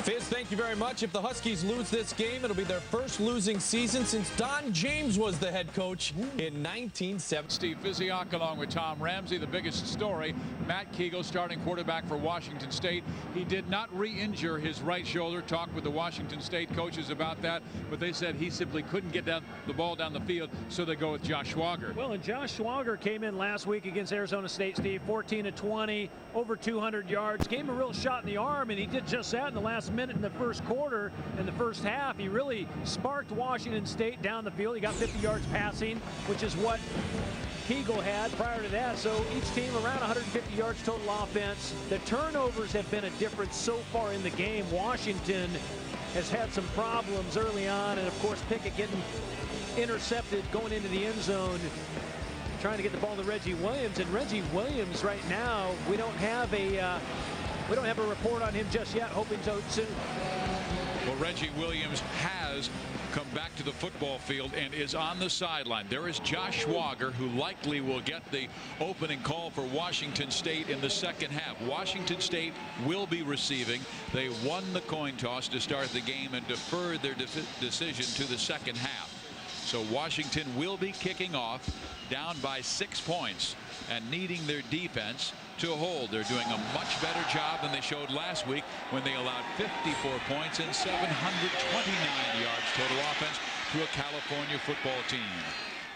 Fizz, thank you very much. If the Huskies lose this game, it'll be their first losing season since Don James was the head coach in 1970. Steve Physiak along with Tom Ramsey. The biggest story, Matt Kegel, starting quarterback for Washington State. He did not re-injure his right shoulder. Talked with the Washington State coaches about that, but they said he simply couldn't get the ball down the field, so they go with Josh Schwager. Well, and Josh Schwager came in last week against Arizona State, Steve, 14-20, over 200 yards. Gave him a real shot in the arm, and he did just that in the last minute in the first quarter. In the first half, he really sparked Washington State down the field. He got 50 yards passing, which is what Kegel had prior to that. So each team around 150 yards total offense. The turnovers have been a difference so far in the game. Washington has had some problems early on, and of course Pickett getting intercepted going into the end zone, trying to get the ball to Reggie Williams. And Reggie Williams right now, we don't have a report on him just yet, hoping so soon. Well, Reggie Williams has come back to the football field and is on the sideline. There is Josh Schwager, who likely will get the opening call for Washington State in the second half. Washington State will be receiving. They won the coin toss to start the game and deferred their decision to the second half. So Washington will be kicking off down by 6 points and needing their defense to hold. They're doing a much better job than they showed last week when they allowed 54 points and 729 yards total offense to a California football team.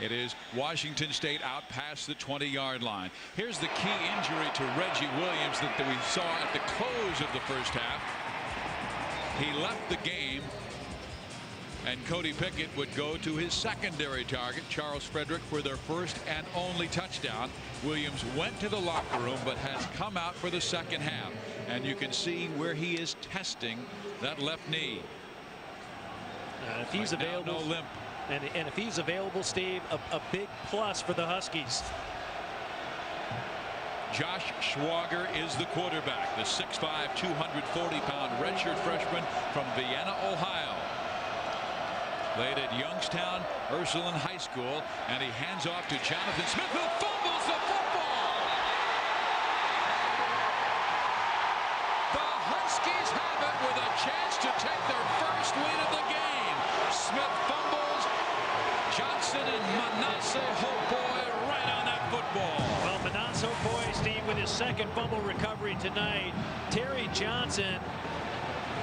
It is Washington State out past the 20-yard line. Here's the key injury to Reggie Williams that we saw at the close of the first half. He left the game, and Cody Pickett would go to his secondary target, Charles Frederick, for their first and only touchdown. Williams went to the locker room but has come out for the second half, and you can see where he is testing that left knee. If he's available, no limp. And if he's available, Steve, a big plus for the Huskies. Josh Schwager is the quarterback, the 6'5", 240-pound redshirt freshman from Vienna, Ohio. Played at Youngstown Ursuline High School, and he hands off to Jonathan Smith, who fumbles the football. The Huskies have it with a chance to take their first win of the game. Smith fumbles. Johnson and Manasseh Hopoy right on that football. Well, Manasseh Hopoy, Steve, with his second fumble recovery tonight. Terry Johnson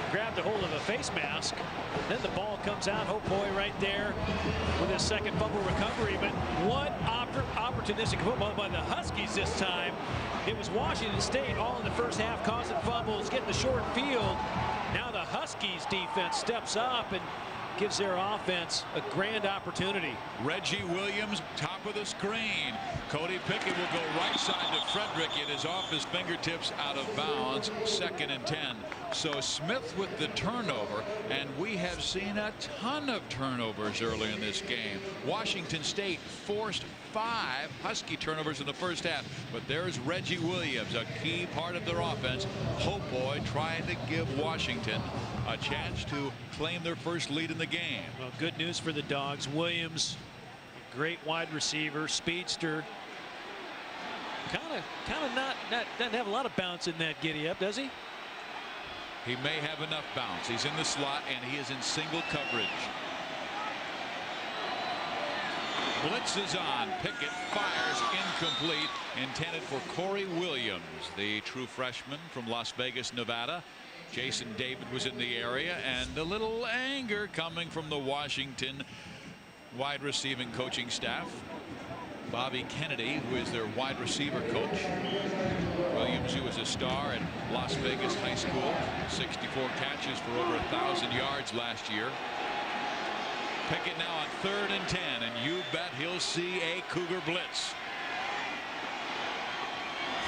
grabbed a hold of a face mask. Then the ball comes out. Hopoy right there with his second fumble recovery. But what opportunistic football by the Huskies this time. It was Washington State all in the first half causing fumbles, getting the short field. Now the Huskies defense steps up and gives their offense a grand opportunity. Reggie Williams, top of the screen. Cody Pickett will go right side to Frederick. It is off his fingertips, out of bounds, 2nd and 10. So Smith with the turnover, and we have seen a ton of turnovers early in this game. Washington State forced 5 Husky turnovers in the first half, but there's Reggie Williams, a key part of their offense. Hopoy trying to give Washington a chance to claim their first lead in the game. Well, good news for the Dogs. Williams, great wide receiver, speedster. Kind of not doesn't have a lot of bounce in that giddy up, does he? He may have enough bounce. He's in the slot and he is in single coverage. Blitz is on. Pickett fires incomplete, intended for Corey Williams, the true freshman from Las Vegas, Nevada. Jason David was in the area, and a little anger coming from the Washington wide receiving coaching staff. Bobby Kennedy, who is their wide receiver coach. Williams, who was a star at Las Vegas High School, 64 catches for over 1,000 yards last year. Pickett now on 3rd and 10, and you bet he'll see a Cougar blitz.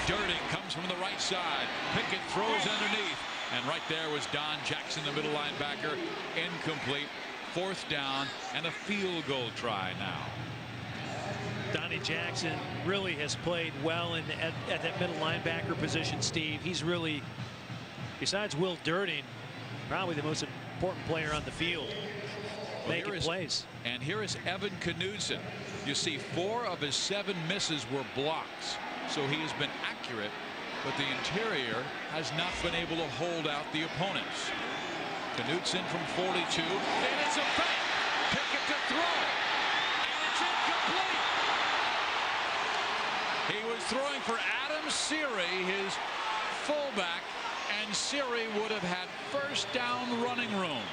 Durden comes from the right side. Pickett throws underneath, and right there was Don Jackson, the middle linebacker. Incomplete. 4th down and a field goal try now. Donnie Jackson really has played well at that middle linebacker position, Steve. He's really, besides Will Durden, probably the most important player on the field. Making plays. And here is Evan Knudsen. You see 4 of his 7 misses were blocks. So he has been accurate, but the interior has not been able to hold out the opponents. Knutson from 42. And it's a fake. Pickett to throw. And it's incomplete. He was throwing for Adam Seary, his fullback, and Seary would have had first down running room.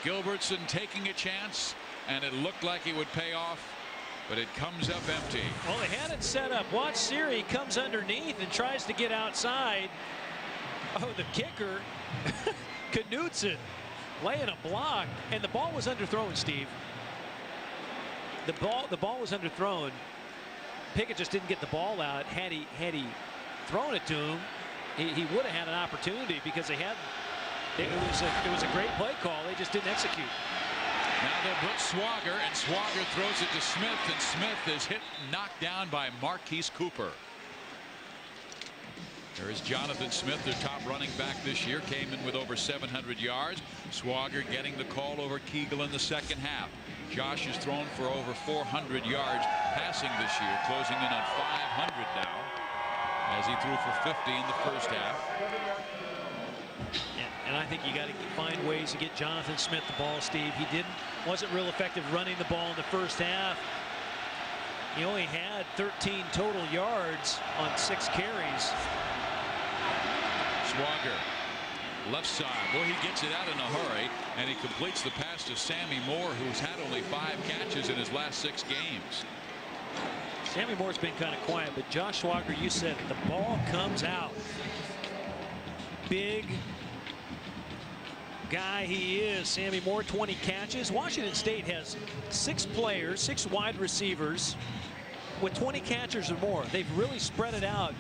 Gilbertson taking a chance, and it looked like he would pay off, but it comes up empty. Well, they had it set up. Watch Seary comes underneath and tries to get outside. Oh, the kicker, Knutson, laying a block, and the ball was underthrown, Steve. The ball was underthrown. Pickett just didn't get the ball out. Had he thrown it to him, he would have had an opportunity because they had. It was a great play call. They just didn't execute. Now they'll put Swager, and Swager throws it to Smith, and Smith is knocked down by Marquise Cooper. There is Jonathan Smith, their top running back this year, came in with over 700 yards. Swager getting the call over Kegel in the second half. Josh has thrown for over 400 yards passing this year, closing in on 500 now, as he threw for 50 in the first half. And I think you got to find ways to get Jonathan Smith the ball, Steve. He wasn't real effective running the ball in the first half. He only had 13 total yards on 6 carries. Swager, left side. Boy, he gets it out in a hurry, and he completes the pass to Sammy Moore, who's had only 5 catches in his last 6 games. Sammy Moore's been kind of quiet, but Josh Swager, you said it, the ball comes out. Big guy he is. Sammy Moore, 20 catches. Washington State has 6 players, 6 wide receivers with 20 catchers or more. They've really spread it out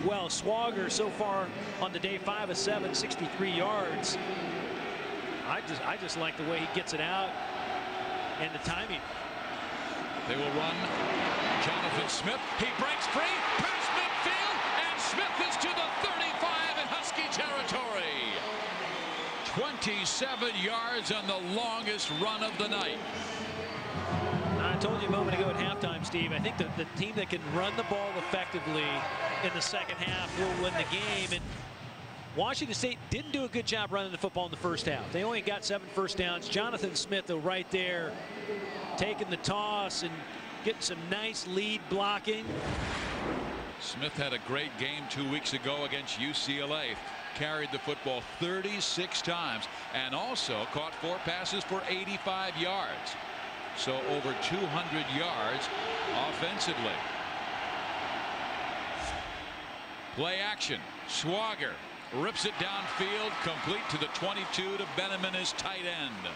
well. Swager so far on the day, 5 of 7, 63 yards. I just like the way he gets it out and the timing. They will run Jonathan Smith. He breaks free past midfield, and Smith is to the 35 in Husky territory. 27 yards on the longest run of the night. I told you a moment ago at halftime, Steve, I think the team that can run the ball effectively in the second half will win the game. And Washington State didn't do a good job running the football in the first half. They only got 7 first downs. Jonathan Smith, though, right there, taking the toss and getting some nice lead blocking. Smith had a great game 2 weeks ago against UCLA. Carried the football 36 times and also caught 4 passes for 85 yards. So over 200 yards offensively. Play action. Swager rips it downfield, complete to the 22 to Benjamin, his tight end.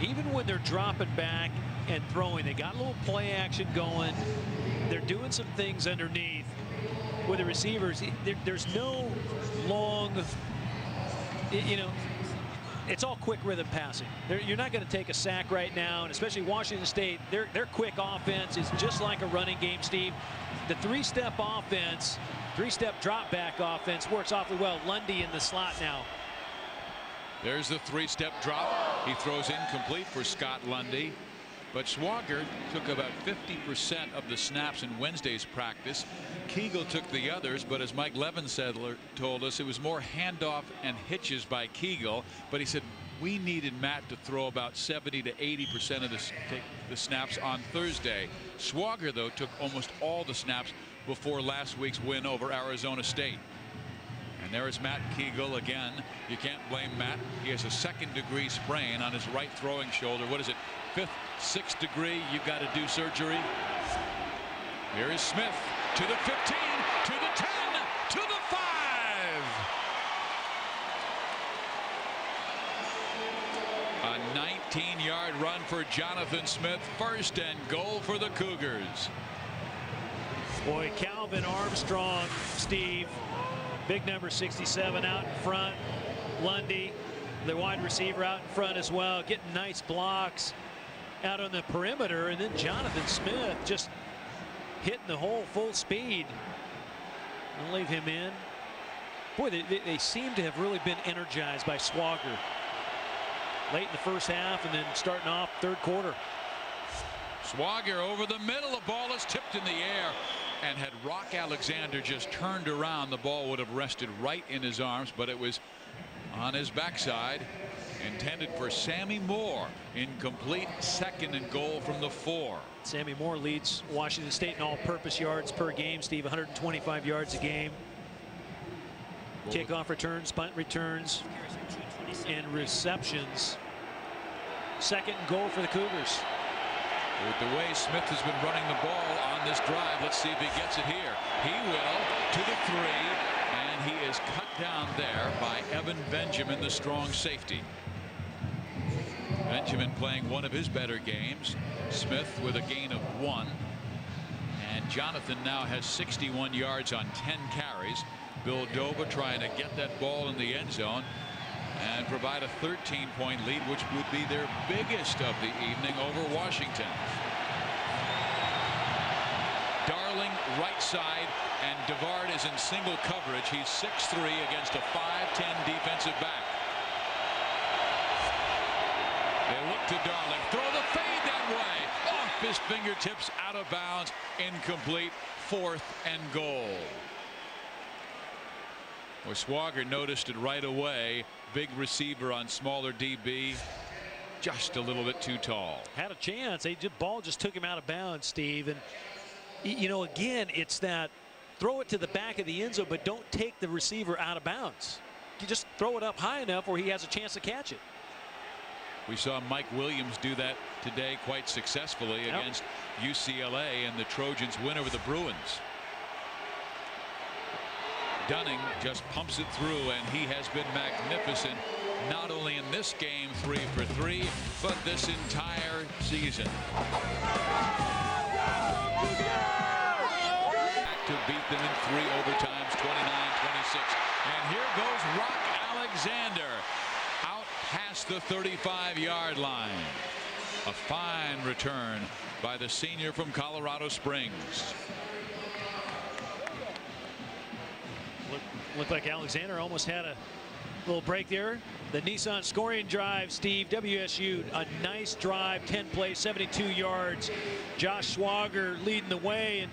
Even when they're dropping back and throwing, they got a little play action going. They're doing some things underneath with the receivers. There's no long, it's all quick rhythm passing. You're not going to take a sack right now, and especially Washington State, their quick offense is just like a running game, Steve. The 3-step offense, 3-step drop back offense works awfully well. Lundy in the slot now. There's the 3-step drop. He throws incomplete for Scott Lundy. But Swager took about 50% of the snaps in Wednesday's practice. Kegel took the others, but as Mike Levensedler told us, it was more handoff and hitches by Kegel. But he said we needed Matt to throw about 70 to 80% of the snaps on Thursday. Swager, though, took almost all the snaps before last week's win over Arizona State. And there is Matt Kegel again. You can't blame Matt. He has a 2nd-degree sprain on his right throwing shoulder. What is it? 5th, 6th degree. You've got to do surgery. Here is Smith to the 15, to the 10, to the 5. A 19-yard run for Jonathan Smith. 1st and goal for the Cougars. Boy, Calvin Armstrong, Steve, big number 67 out in front. Lundy, the wide receiver, out in front as well, getting nice blocks out on the perimeter. And then Jonathan Smith just hitting the hole full speed. I'll leave him in. Boy, they seem to have really been energized by Swager late in the first half and then starting off 3rd quarter. Swager over the middle. The ball is tipped in the air. and had Rock Alexander just turned around, the ball would have rested right in his arms, but it was on his backside, intended for Sammy Moore. Incomplete, 2nd and goal from the 4. Sammy Moore leads Washington State in all-purpose yards per game, Steve, 125 yards a game. Kickoff returns, punt returns, and receptions. 2nd and goal for the Cougars. With the way Smith has been running the ball on this drive, let's see if he gets it here. He will, to the 3, and he is cut down there by Evan Benjamin, the strong safety. Benjamin playing one of his better games. Smith with a gain of 1. And Jonathan now has 61 yards on 10 carries. Bill Dova trying to get that ball in the end zone and provide a 13-point lead, which would be their biggest of the evening over Washington. Darling right side, and Devard is in single coverage. He's 6'3" against a 5'10" defensive back. They look to Darling, throw the fade that way, off his fingertips, out of bounds, incomplete, 4th and goal. Well, Swager noticed it right away. Big receiver on smaller DB, just a little bit too tall. Had a chance. The ball just took him out of bounds, Steve. And you know, again, it's that throw it to the back of the end zone, but don't take the receiver out of bounds. You just throw it up high enough where he has a chance to catch it. We saw Mike Williams do that today quite successfully against UCLA, and the Trojans win over the Bruins. Dunning just pumps it through, and he has been magnificent, not only in this game 3 for 3, but this entire season. Back to beat them in 3 overtimes, 29-26. And here goes Rock Alexander out past the 35-yard line. A fine return by the senior from Colorado Springs. Looked like Alexander almost had a little break there. The Nissan scoring drive, Steve. WSU, a nice drive, 10 plays, 72 yards. Josh Swager leading the way, and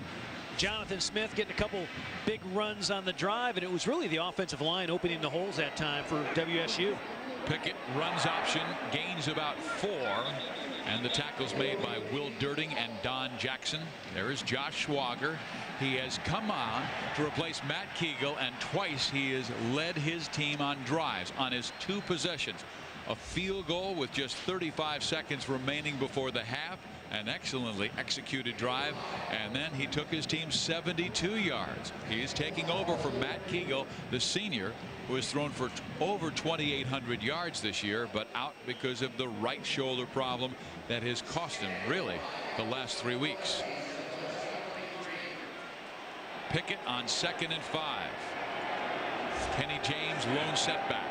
Jonathan Smith getting a couple big runs on the drive, and it was really the offensive line opening the holes that time for WSU. Pickett runs option, gains about 4, and the tackles made by Will Dirting and Don Jackson. There is Josh Swager. He has come on to replace Matt Kegel, and twice he has led his team on drives on his 2 possessions. A field goal with just 35 seconds remaining before the half, an excellently executed drive, and then he took his team 72 yards. He is taking over for Matt Kegel, the senior, who has thrown for over 2,800 yards this year, but out because of the right shoulder problem that has cost him really the last 3 weeks. Pickett on 2nd and 5. Kenny James lone setback.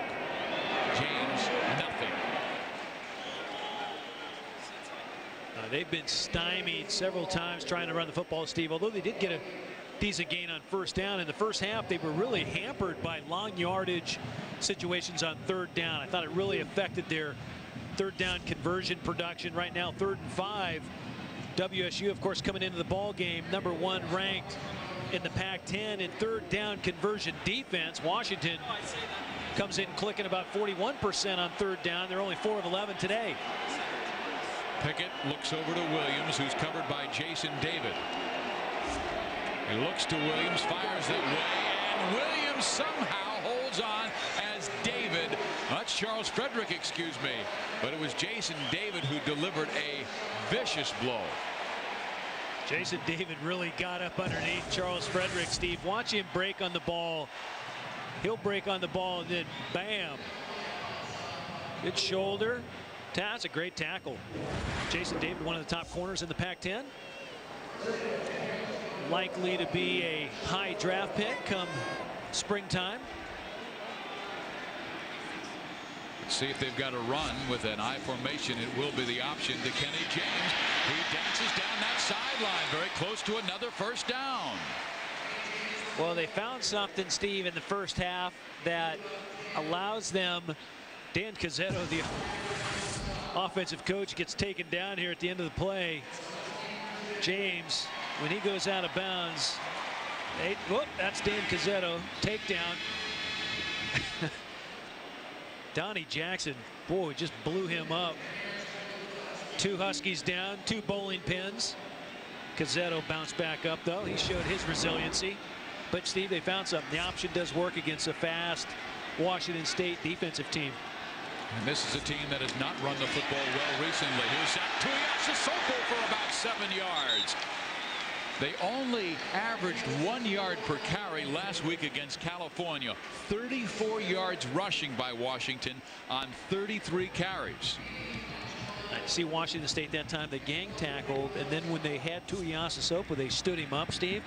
James nothing. They've been stymied several times trying to run the football, Steve, although they did get a decent gain on 1st down. In the first half, they were really hampered by long yardage situations on 3rd down. I thought it really affected their 3rd down conversion production. Right now, 3rd and 5. WSU, of course, coming into the ball game, #1 ranked in the Pac-10 in 3rd down conversion defense. Washington comes in clicking about 41% on 3rd down. They're only 4 of 11 today. Pickett looks over to Williams, who's covered by Jason David. He looks to Williams, fires that way, and Williams somehow holds on as David. That's Charles Frederick, excuse me. But it was Jason David who delivered a vicious blow. Jason David really got up underneath Charles Frederick, Steve. Watch him break on the ball. He'll break on the ball, and then bam. Good shoulder. That's a great tackle. Jason David, one of the top corners in the Pac-10. Likely to be a high draft pick come springtime. Let's see if they've got a run with an I formation. It will be the option to Kenny James. He dances down that sideline, very close to another 1st down. Well, they found something, Steve, in the first half that allows them. Dan Cazzetto, the offensive coach, gets taken down here at the end of the play. James when he goes out of bounds. Whoop, that's Dan Cazzetto. Takedown. Donnie Jackson, boy, just blew him up. 2 Huskies down, 2 bowling pins. Cazzetto bounced back up, though. He showed his resiliency. But, Steve, they found something. The option does work against a fast Washington State defensive team. And this is a team that has not run the football well recently. Here's Tuiasosopo for about 7 yards. They only averaged 1 yard per carry last week against California. 34 yards rushing by Washington on 33 carries. I see Washington State that time. They gang tackled, and then when they had Tuiasosopo, they stood him up, Steve.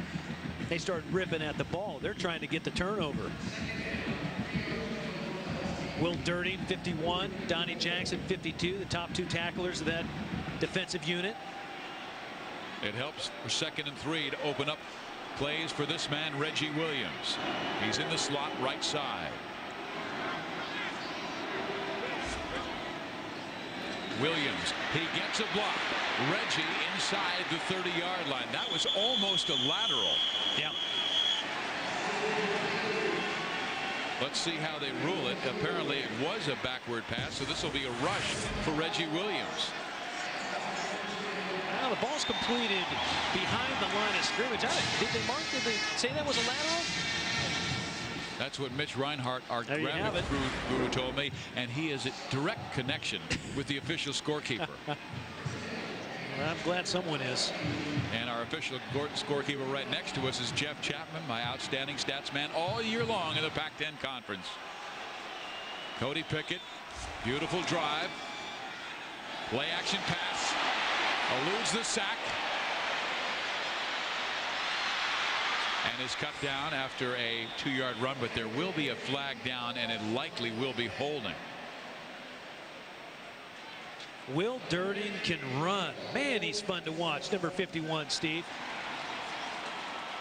They started ripping at the ball. They're trying to get the turnover. Will Durding, 51. Donnie Jackson, 52. The top 2 tacklers of that defensive unit. It helps for 2nd and 3 to open up plays for this man, Reggie Williams. He's in the slot right side. Williams, he gets a block. Reggie inside the 30-yard line. That was almost a lateral. Yeah. Let's see how they rule it. Apparently it was a backward pass, so this will be a rush for Reggie Williams. Well, the ball's completed behind the line of scrimmage. Did they say that was a lateral? That's what Mitch Reinhardt, our graphic guru, told me, and he has a direct connection with the official scorekeeper. Well, I'm glad someone is. And our official scorekeeper right next to us is Jeff Chapman, my outstanding stats man all year long in the Pac-10 Conference. Cody Pickett, beautiful drive. Play action pass. Eludes the sack. And is cut down after a 2-yard run, but there will be a flag down, and it likely will be holding. Will Durding can run. Man, he's fun to watch. Number 51, Steve.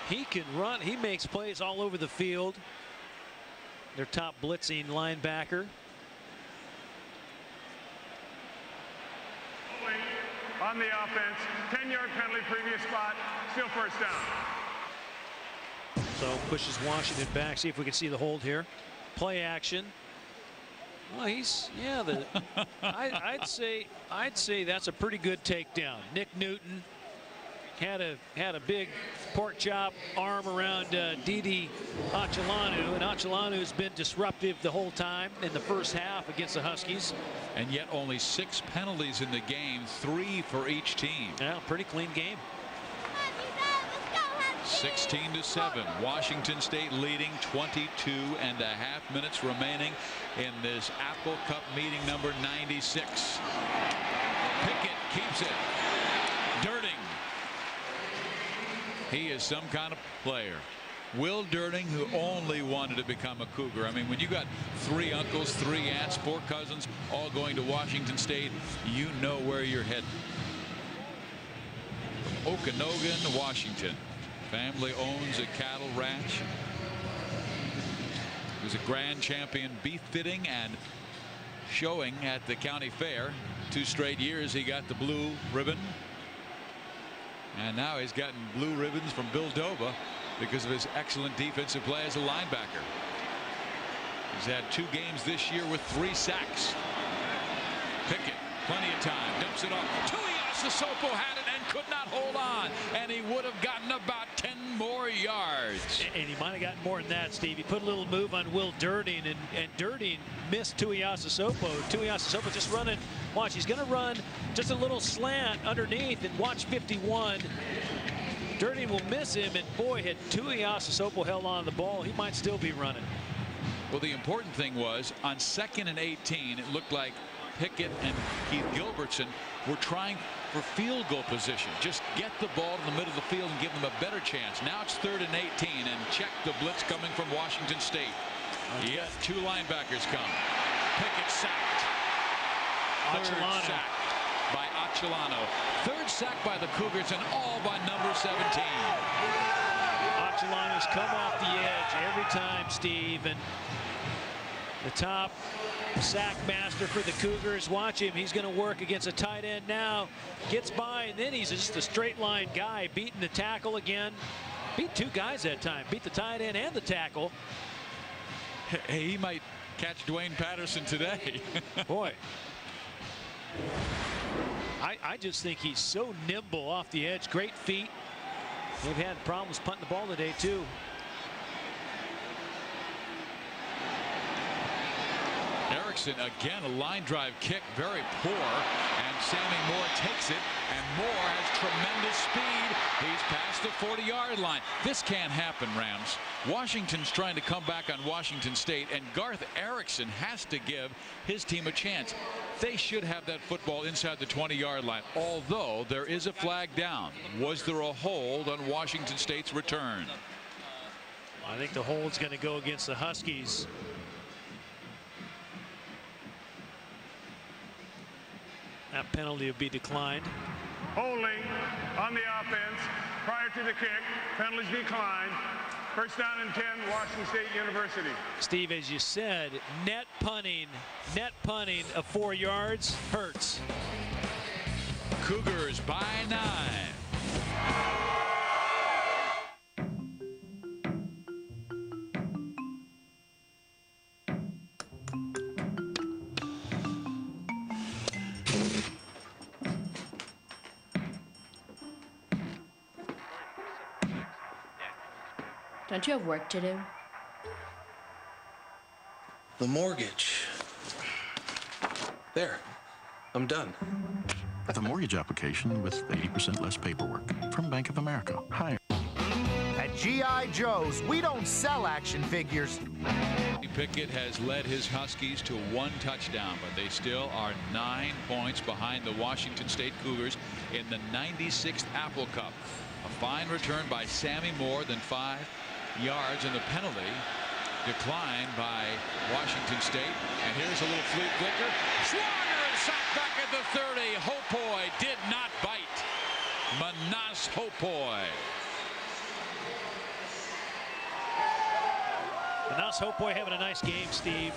He can run. He makes plays all over the field. Their top blitzing linebacker. On the offense, 10-yard penalty, previous spot, still first down. So pushes Washington back. See if we can see the hold here. Play action. Well, I'd say that's a pretty good takedown. Nick Newton had a big pork chop arm around Didi Achelanu, and Achelanu's been disruptive the whole time in the first half against the Huskies. And yet only 6 penalties in the game, 3 for each team. Yeah, pretty clean game. 16-7. Washington State leading. 22.5 minutes remaining in this Apple Cup meeting number 96. Pickett keeps it. Durding. He is some kind of player. Will Durding, who only wanted to become a Cougar. I mean, when you got 3 uncles, 3 aunts, 4 cousins all going to Washington State, you know where you're heading. From Okanogan, Washington. Family owns a cattle ranch. He was a grand champion beef fitting and showing at the county fair. 2 straight years he got the blue ribbon. And now he's gotten blue ribbons from Bill Doba because of his excellent defensive play as a linebacker. He's had 2 games this year with 3 sacks. Pickett, plenty of time, dumps it off. Tuiasosopo had it and could not hold on, and he would have gotten about 10 more yards. And he might have gotten more than that, Steve. He put a little move on Will Durding, and Durding missed Tuiasosopo. Tuiasosopo just running. Watch, he's going to run just a little slant underneath, and watch 51. Durding will miss him, and boy, had Tuiasosopo held on to the ball, he might still be running. Well, the important thing was on 2nd and 18, it looked like Pickett and Keith Gilbertson were trying for field goal position. Just get the ball to the middle of the field and give them a better chance. Now it's 3rd and 18, and check the blitz coming from Washington State. Yet 2 linebackers come. Pickett sacked. Third sack by Achelano. 3rd sack by the Cougars, and all by number 17. Achelano's come off the edge every time, Steve, and the top sack master for the Cougars. Watch him. He's going to work against a tight end now. Gets by, and then he's just a straight line guy, beating the tackle again. Beat two guys that time. Beat the tight end and the tackle. Hey, he might catch Dwayne Patterson today. Boy. I just think he's so nimble off the edge. Great feet. They've had problems punting the ball today, too. Erickson again, a line drive kick, very poor, and Sammy Moore takes it, and Moore has tremendous speed. He's past the 40-yard line. This can't happen, Rams. Washington's trying to come back on Washington State, and Garth Erickson has to give his team a chance. They should have that football inside the 20-yard line, although there is a flag down. Was there a hold on Washington State's return? I think the hold's going to go against the Huskies. That penalty will be declined. Holding on the offense prior to the kick. Penalties declined. First down and 10, Washington State University. Steve, as you said, net punting of 4 yards hurts. Cougars by 9. Don't you have work to do? The mortgage. There. I'm done. The mortgage application with 80% less paperwork from Bank of America. Higher. At G.I. Joe's, we don't sell action figures. Pickett has led his Huskies to 1 touchdown, but they still are 9 points behind the Washington State Cougars in the 96th Apple Cup. A fine return by Sammy Moore, then 5 yards, and the penalty declined by Washington State. And here's a little flea flicker. Swager is sacked back at the 30. Hopoi did not bite. Manas Hopoi. Manas Hopoi having a nice game, Steve.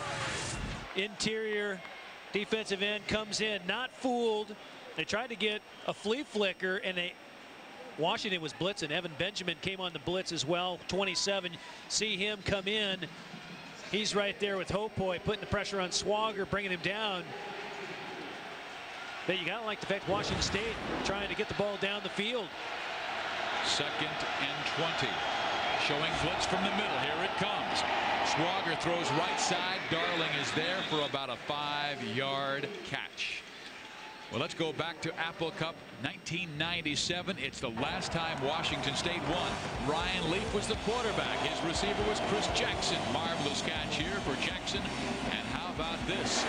Interior defensive end comes in, not fooled. They tried to get a flea flicker, and Washington was blitzing. Evan Benjamin came on the blitz as well. 27. See him come in. He's right there with Hopoi, putting the pressure on Swager, bringing him down. But you got to like the fact Washington State trying to get the ball down the field. 2nd and 20. Showing blitz from the middle. Here it comes. Swager throws right side. Darling is there for about a 5-yard catch. Well, let's go back to Apple Cup 1997. It's the last time Washington State won. Ryan Leaf was the quarterback. His receiver was Chris Jackson. Marvelous catch here for Jackson. And how about this?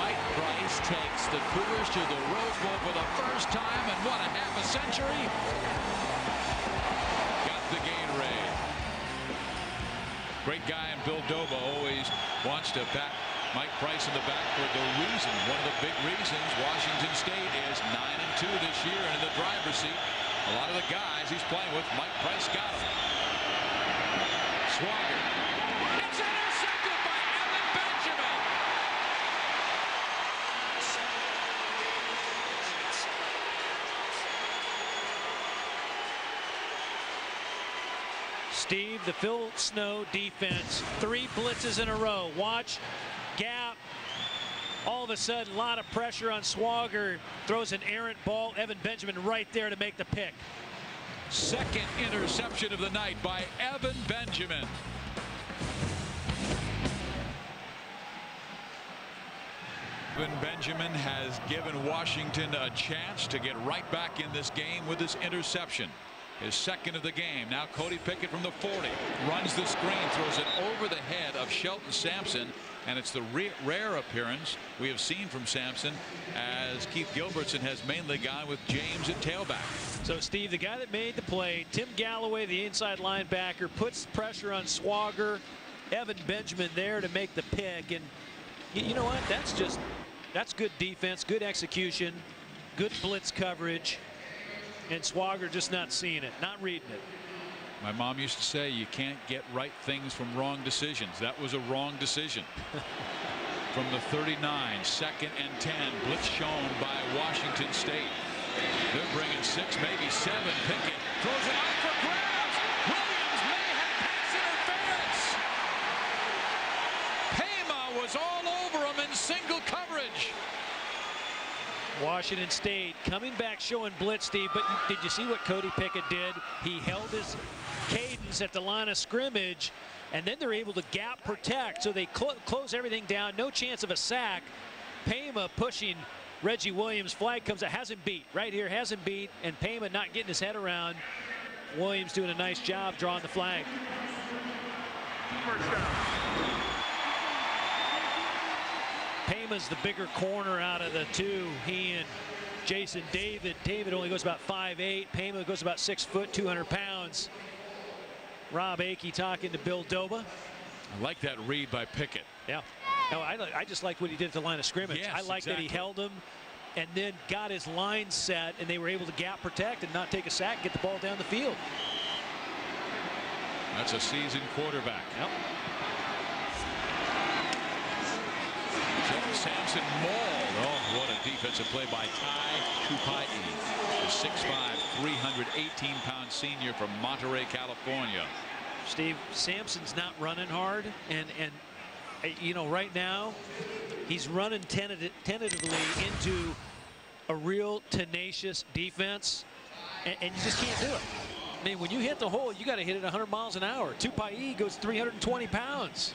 Mike Price takes the Cougars to the Rose Bowl for the first time in what, a half a century? Got the Gatorade. Great guy, and Bill Doba always wants to back Mike Price in the back for the reason, one of the big reasons Washington State is 9-2 this year and in the driver's seat. A lot of the guys he's playing with, Mike Price got him. Swager. It's intercepted by Evan Benjamin. Steve, the Phil Snow defense, 3 blitzes in a row. Watch. Gap. All of a sudden, a lot of pressure on Swager. Throws an errant ball. Evan Benjamin right there to make the pick. 2nd interception of the night by Evan Benjamin. Evan Benjamin has given Washington a chance to get right back in this game with his interception. His 2nd of the game. Now Cody Pickett from the 40 runs the screen, throws it over the head of Shelton Sampson, and it's the rare appearance we have seen from Sampson as Keith Gilbertson has mainly gone with James at tailback. So Steve, the guy that made the play, Tim Galloway, the inside linebacker, puts pressure on Swager. Evan Benjamin there to make the pick, and you know what? That's good defense, good execution, good blitz coverage. And Swager just not seeing it, not reading it. My mom used to say you can't get right things from wrong decisions. That was a wrong decision. from the 39. 2nd and 10. Blitz shown by Washington State. They're bringing 6, maybe 7. Pickett throws it out for grabs. Williams may have pass interference. Pema was all over him in single coverage. Washington State coming back showing blitz, Steve, but did you see what Cody Pickett did? He held his cadence at the line of scrimmage, and then they're able to gap protect, so they close everything down. No chance of a sack. Pema pushing Reggie Williams. Flag comes out, hasn't beat. Right here, hasn't beat, and Pema not getting his head around. Williams doing a nice job drawing the flag. First down. Pema's the bigger corner out of the two. He and Jason David. David only goes about 5'8". Pema goes about 6 foot, 200 pounds. Rob Akey talking to Bill Doba. I like that read by Pickett. Yeah. No, I just liked what he did at the line of scrimmage. Yes, I like that he held him and then got his line set, and they were able to gap protect and not take a sack, get the ball down the field. That's a seasoned quarterback. Yep. Jeff Sampson mauled. Oh, what a defensive play by Ty Tupai, the 6'5", 318-pound senior from Monterey, California. Steve, Sampson's not running hard, and you know, right now he's running tentatively into a real tenacious defense, and you just can't do it. I mean, when you hit the hole, you got to hit it 100 miles an hour. Tupai goes 320 pounds.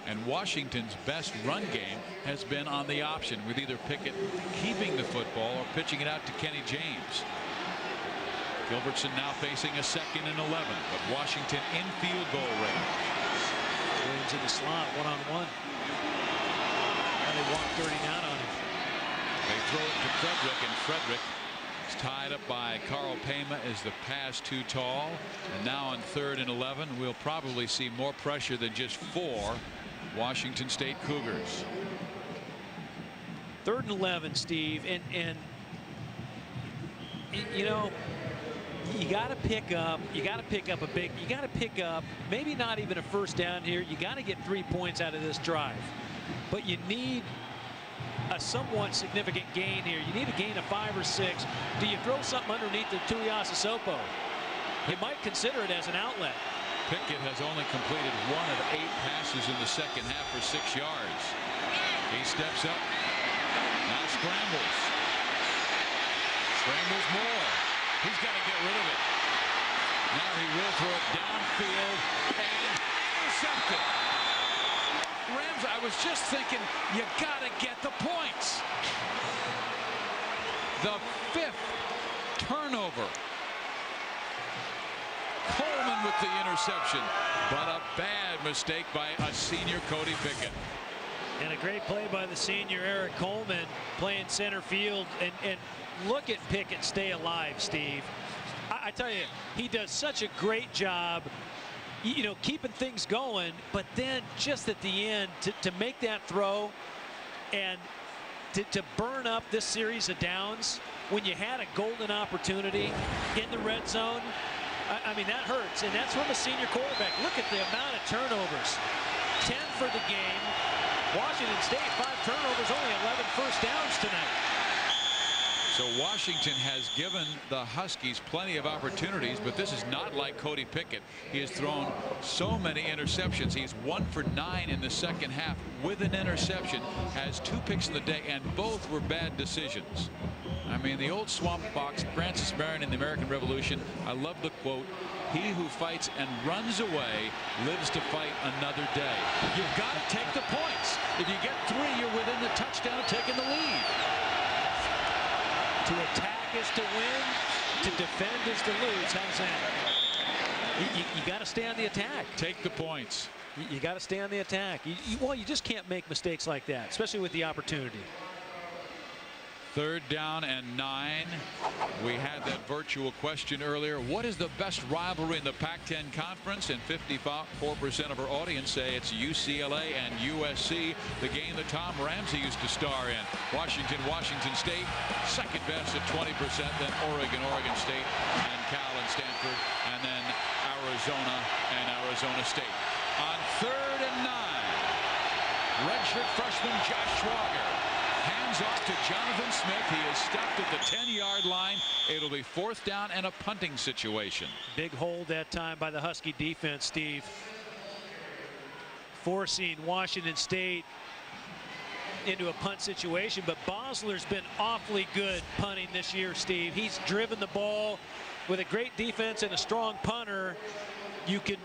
And Washington's best run game has been on the option, with either Pickett keeping the football or pitching it out to Kenny James. Gilbertson now facing a 2nd and 11, but Washington in field goal range. Williams in the slot, one-on-one. And they walk 39 on him. They throw it to Frederick, and Frederick is tied up by Carl Pema. Is the pass too tall? And now on 3rd and 11, we'll probably see more pressure than just 4 Washington State Cougars. 3rd and 11, Steve, and you know, you got to pick up. You got to pick up maybe not even a first down here. You got to get 3 points out of this drive, but you need a somewhat significant gain here. You need a gain of 5 or 6. Do you throw something underneath the Tuiasosopo? You might consider it as an outlet. Pickett has only completed 1 of 8 passes in the second half for 6 yards. He steps up, now scrambles. Scrambles more. He's got to get rid of it. Now he will throw it downfield and intercepted. Rams, I was just thinking, you got to get the points. The 5th turnover. Coleman with the interception, but a bad mistake by a senior Cody Pickett. And a great play by the senior Eric Coleman, playing center field. And look at Pickett stay alive, Steve. I tell you, he does such a great job, you know, keeping things going, but then just at the end to make that throw and to burn up this series of downs when you had a golden opportunity in the red zone. I mean, that hurts, and that's from a senior quarterback. Look at the amount of turnovers. 10 for the game. Washington State, 5 turnovers, only 11 first downs tonight. So Washington has given the Huskies plenty of opportunities, but this is not like Cody Pickett. He has thrown so many interceptions. He's 1 for 9 in the second half with an interception, has 2 picks in the day, and both were bad decisions. I mean, the old swamp fox, Francis Marion in the American Revolution. I love the quote, "He who fights and runs away lives to fight another day." You've got to take the points. If you get 3, you're within the touchdown, taking the lead. To attack is to win, to defend is to lose. How's that? You got to stay on the attack. Take the points. You got to stay on the attack. Well, you just can't make mistakes like that, especially with the opportunity. 3rd down and 9. We had that virtual question earlier. What is the best rivalry in the Pac-10 Conference? And 54% of our audience say it's UCLA and USC, the game that Tom Ramsey used to star in. Washington State, second best at 20%, then Oregon State, and Cal and Stanford, and then Arizona and Arizona State. On 3rd and 9, redshirt freshman Josh Schwager. Hands off to Jonathan Smith. He is stopped at the 10-yard line. It'll be 4th down and a punting situation. Big hold that time by the Husky defense, Steve. Forcing Washington State into a punt situation, but Bosler's been awfully good punting this year, Steve. He's driven the ball with a great defense and a strong punter. You can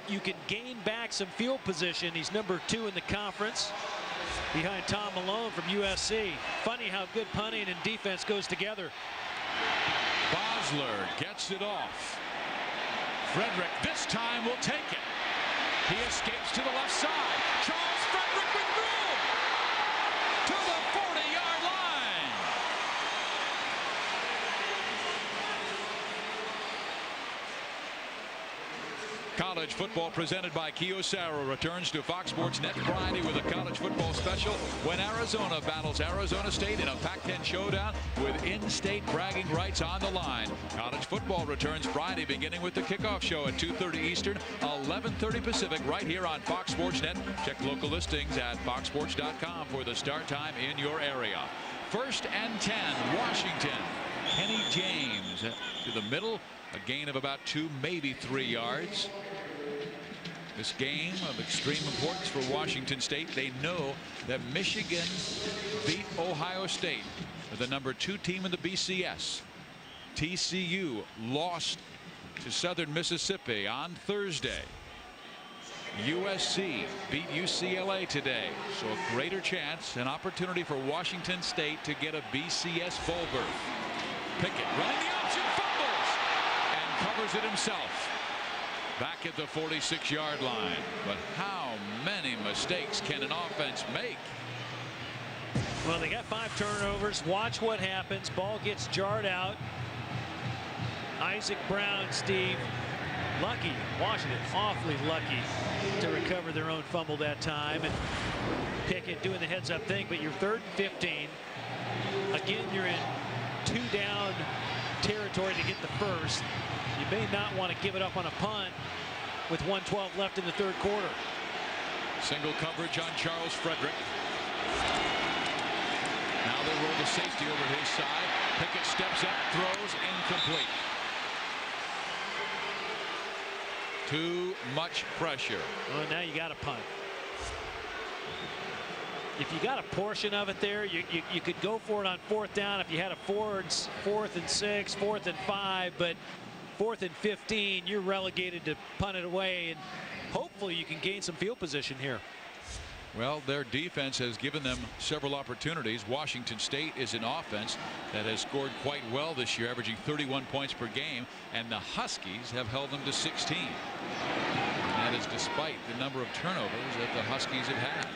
gain back some field position. He's number 2 in the conference, behind Tom Malone from USC. Funny how good punting and defense goes together. Bosler gets it off. Frederick this time will take it. He escapes to the left side. Charles Frederick with room to the 40-yard line. College football presented by Kyocera returns to Fox Sports Net Friday with a college football special when Arizona battles Arizona State in a Pac-10 showdown with in-state bragging rights on the line. College football returns Friday beginning with the kickoff show at 2:30 Eastern, 11:30 Pacific, right here on Fox Sports Net. Check local listings at foxsports.com for the start time in your area. 1st and 10, Washington. Kenny James to the middle. A gain of about 2, maybe 3 yards. This game of extreme importance for Washington State. They know that Michigan beat Ohio State, the number 2 team in the BCS. TCU lost to Southern Mississippi on Thursday. USC beat UCLA today, so a greater chance, an opportunity for Washington State to get a BCS bowl berth. Pickett running the option, fumbles, and covers it himself. Back at the 46-yard line. But how many mistakes can an offense make? Well, they got 5 turnovers. Watch what happens. Ball gets jarred out. Isaac Brown, Steve, lucky. Washington awfully lucky to recover their own fumble that time. And Pickett doing the heads-up thing, but you're 3rd and 15. Again, you're in 2-down territory to get the first. You may not want to give it up on a punt with 1:12 left in the 3rd quarter. Single coverage on Charles Frederick. Now they roll the safety over his side. Pickett steps up, throws, incomplete. Too much pressure. Well, now you got to punt. If you got a portion of it there, you could go for it on 4th down if you had a 4th and 6, 4th and 5, but 4th and 15, you're relegated to punt it away, and hopefully you can gain some field position here. Well, their defense has given them several opportunities. Washington State is an offense that has scored quite well this year, averaging 31 points per game, and the Huskies have held them to 16. And that is despite the number of turnovers that the Huskies have had.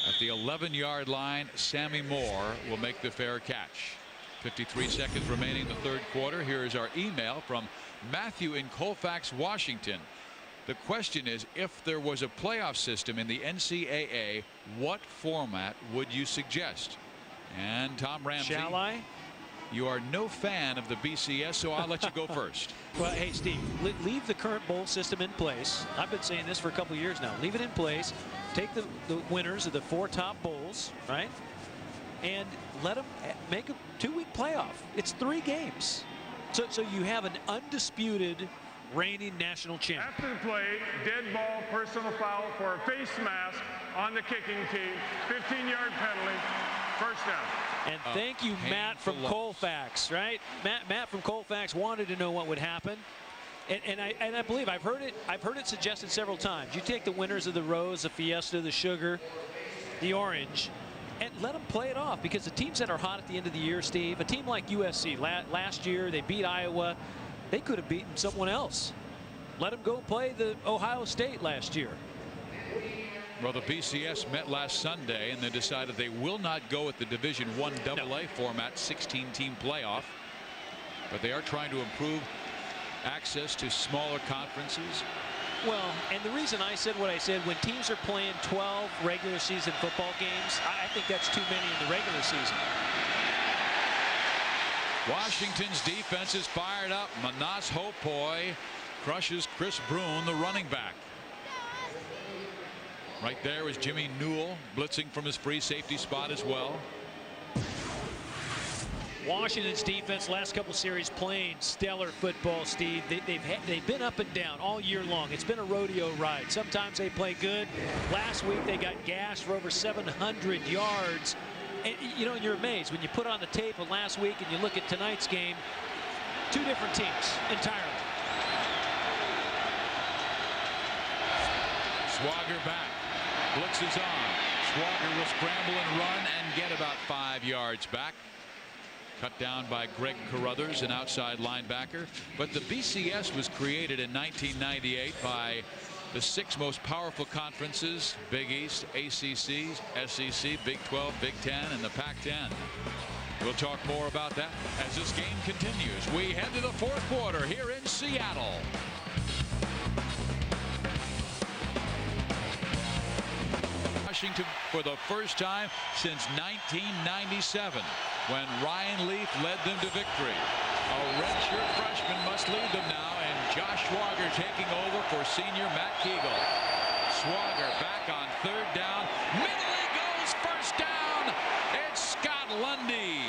At the 11-yard line, Sammy Moore will make the fair catch. 53 seconds remaining in the 3rd quarter. Here is our email from Matthew in Colfax, Washington. The question is, if there was a playoff system in the NCAA, what format would you suggest? And Tom Ramsey. Shall I? You are no fan of the BCS, so I'll let you go first. Well, hey, Steve, leave the current bowl system in place. I've been saying this for a couple of years now. Leave it in place. Take the winners of the 4 top bowls, right? And let them make a 2-week playoff. It's 3 games. So you have an undisputed reigning national champion. After the play, dead ball, personal foul for a face mask on the kicking team. 15-yard penalty, 1st down. And thank you, Matt from Colfax, right? Matt from Colfax wanted to know what would happen. And I believe I've heard it suggested several times. You take the winners of the Rose, the Fiesta, the Sugar, the Orange, and let them play it off, because the teams that are hot at the end of the year, Steve, a team like USC last year, they beat Iowa. They could have beaten someone else. Let them go play the Ohio State last year. Well, the BCS met last Sunday, and they decided they will not go with the Division I AA format 16-team playoff, but they are trying to improve access to smaller conferences. Well, and the reason I said what I said, when teams are playing 12 regular season football games, I think that's too many in the regular season. Washington's defense is fired up. Manas Hopoi crushes Chris Brune, the running back. Right there is Jimmy Newell blitzing from his free safety spot as well. Washington's defense last couple series playing stellar football, Steve. They've been up and down all year long. It's been a rodeo ride. Sometimes they play good. Last week they got gashed for over 700 yards. And, you know, you're amazed when you put on the tape of last week and you look at tonight's game. Two different teams entirely. Schwager back. Blitz is on. Schwager will scramble and run and get about 5 yards back. Cut down by Greg Carruthers, an outside linebacker. But the BCS was created in 1998 by the 6 most powerful conferences: Big East, ACC, SEC, Big 12, Big 10, and the Pac-10. We'll talk more about that as this game continues. We head to the 4th quarter here in Seattle. Washington for the first time since 1997, when Ryan Leaf led them to victory. A redshirt freshman must lead them now, and Josh Schwager taking over for senior Matt Kegel. Schwager back on 3rd down. Middle he goes, first down. It's Scott Lundy.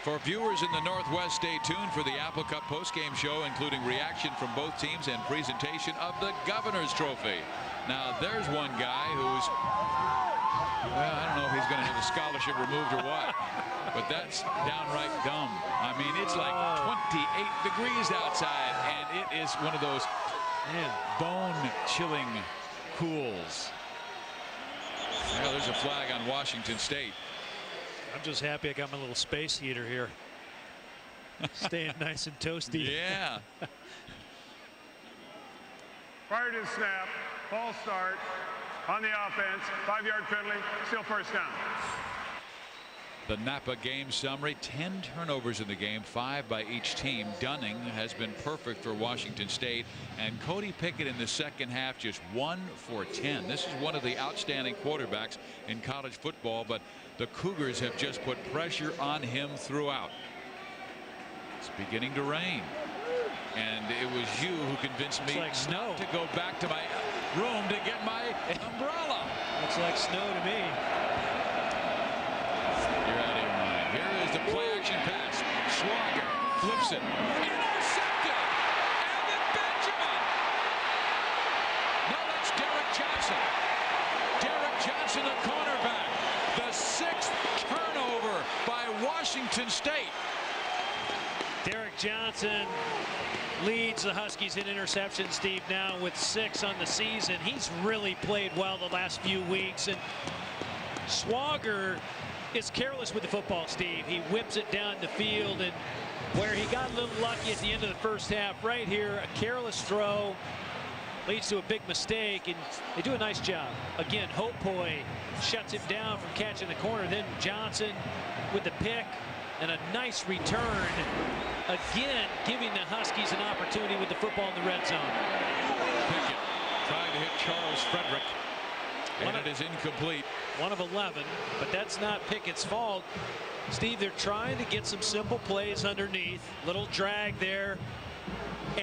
For viewers in the Northwest, stay tuned for the Apple Cup postgame show, including reaction from both teams and presentation of the Governor's Trophy. Now, there's one guy who's, well, I don't know if he's going to have a scholarship removed or what, but that's downright dumb. I mean, it's like 28 degrees outside, and it is one of those bone-chilling cools. Well, there's a flag on Washington State. I'm just happy I got my little space heater here. Staying nice and toasty. Yeah. Prior to the snap, false start on the offense, 5-yard penalty, still first down. The Napa game summary: 10 turnovers in the game, 5 by each team. Dunning has been perfect for Washington State, and Cody Pickett in the second half just 1 for 10. This is one of the outstanding quarterbacks in college football, but the Cougars have just put pressure on him throughout. It's beginning to rain, and it was you who convinced me not to go back to my room to get my umbrella. Looks like snow to me. You're out of your mind. Here is the play-action pass. Schwager flips it. Intercepted! Evan Benjamin! No, that's Derek Johnson. Derek Johnson, the cornerback. The 6th turnover by Washington State. Derek Johnson leads the Huskies in interceptions, Steve, now with 6 on the season. He's really played well the last few weeks, and Schwager is careless with the football, Steve. He whips it down the field, and where he got a little lucky at the end of the first half, right here, a careless throw leads to a big mistake, and they do a nice job. Again, Hopoi shuts him down from catching the corner. Then Johnson with the pick and a nice return, again giving the Huskies an opportunity with the football in the red zone. Pickett trying to hit Charles Frederick, and it is incomplete. 1 of 11, but that's not Pickett's fault. Steve, they're trying to get some simple plays underneath. Little drag there.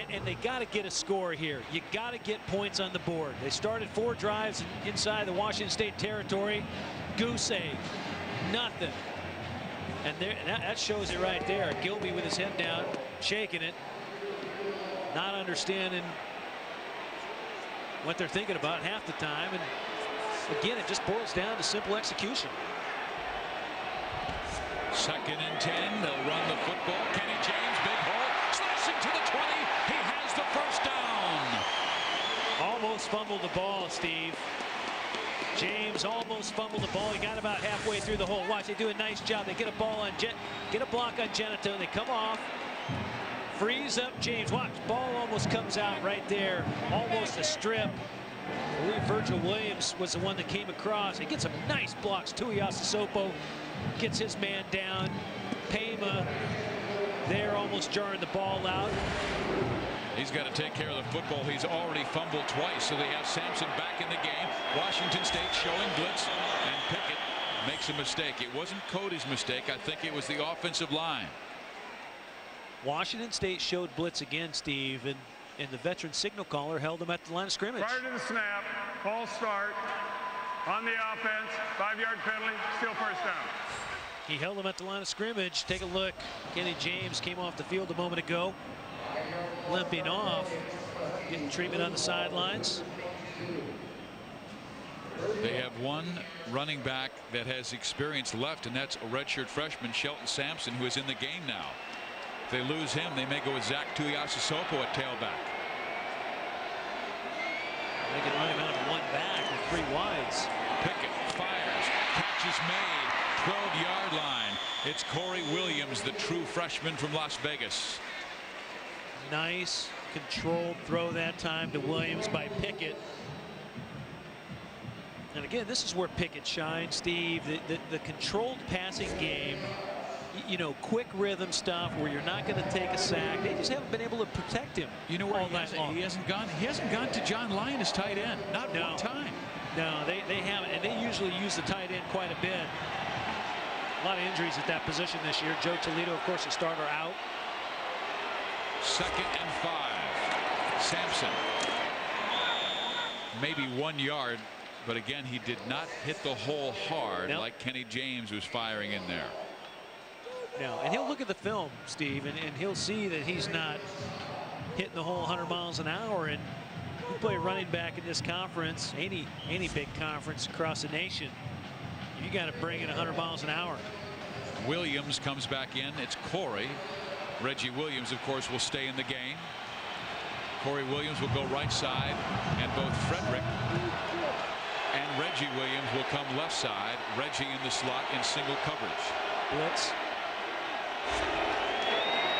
And they got to get a score here. You got to get points on the board. They started 4 drives inside the Washington State territory. Goose egg, nothing. And that shows it right there. Gilby with his head down, shaking it, not understanding what they're thinking about half the time. And again, it just boils down to simple execution. 2nd and 10. They'll run the football. Kenny James, big hole, slashing to the 20. He has the first down. Almost fumbled the ball, Steve. James almost fumbled the ball. He got about halfway through the hole. Watch, they do a nice job. They get a ball on get a block on Genito. They come off, freeze up James. Watch, ball almost comes out right there. Almost a strip. I believe Virgil Williams was the one that came across. He gets some nice blocks. Tuiasosopo gets his man down. Pema there almost jarring the ball out. He's got to take care of the football. He's already fumbled twice, so they have Sampson back in the game. Washington State showing blitz, and Pickett makes a mistake. It wasn't Cody's mistake. I think it was the offensive line. Washington State showed blitz again, Steve, and and the veteran signal caller held him at the line of scrimmage. Prior to the snap, false start on the offense, 5-yard penalty, still first down. He held him at the line of scrimmage. Take a look. Kenny James came off the field a moment ago, limping off, getting treatment on the sidelines. They have one running back that has experience left, and that's a redshirt freshman, Shelton Sampson, who is in the game now. If they lose him, they may go with Zach Tuiasosopo at tailback. They can run him out of one back with 3 wides. Pickett fires. Catch is made. 12-yard line. It's Corey Williams, the true freshman from Las Vegas. Nice controlled throw that time to Williams by Pickett. And again, this is where Pickett shines, Steve. The controlled passing game, you know, quick rhythm stuff where you're not going to take a sack. They just haven't been able to protect him. You know where he hasn't gone to John Lyon as tight end. Not one time. No, they haven't, and they usually use the tight end quite a bit. A lot of injuries at that position this year. Joe Toledo, of course, the starter, out. 2nd and 5. Sampson. Maybe 1 yard, but again, he did not hit the hole hard like Kenny James was firing in there. No, and he'll look at the film, Steve, and he'll see that he's not hitting the hole 100 miles an hour. And you play running back in this conference, any big conference across the nation, you got to bring it 100 miles an hour. Williams comes back in. It's Corey. Reggie Williams, of course, will stay in the game. Corey Williams will go right side, and both Frederick and Reggie Williams will come left side. Reggie in the slot in single coverage. Blitz.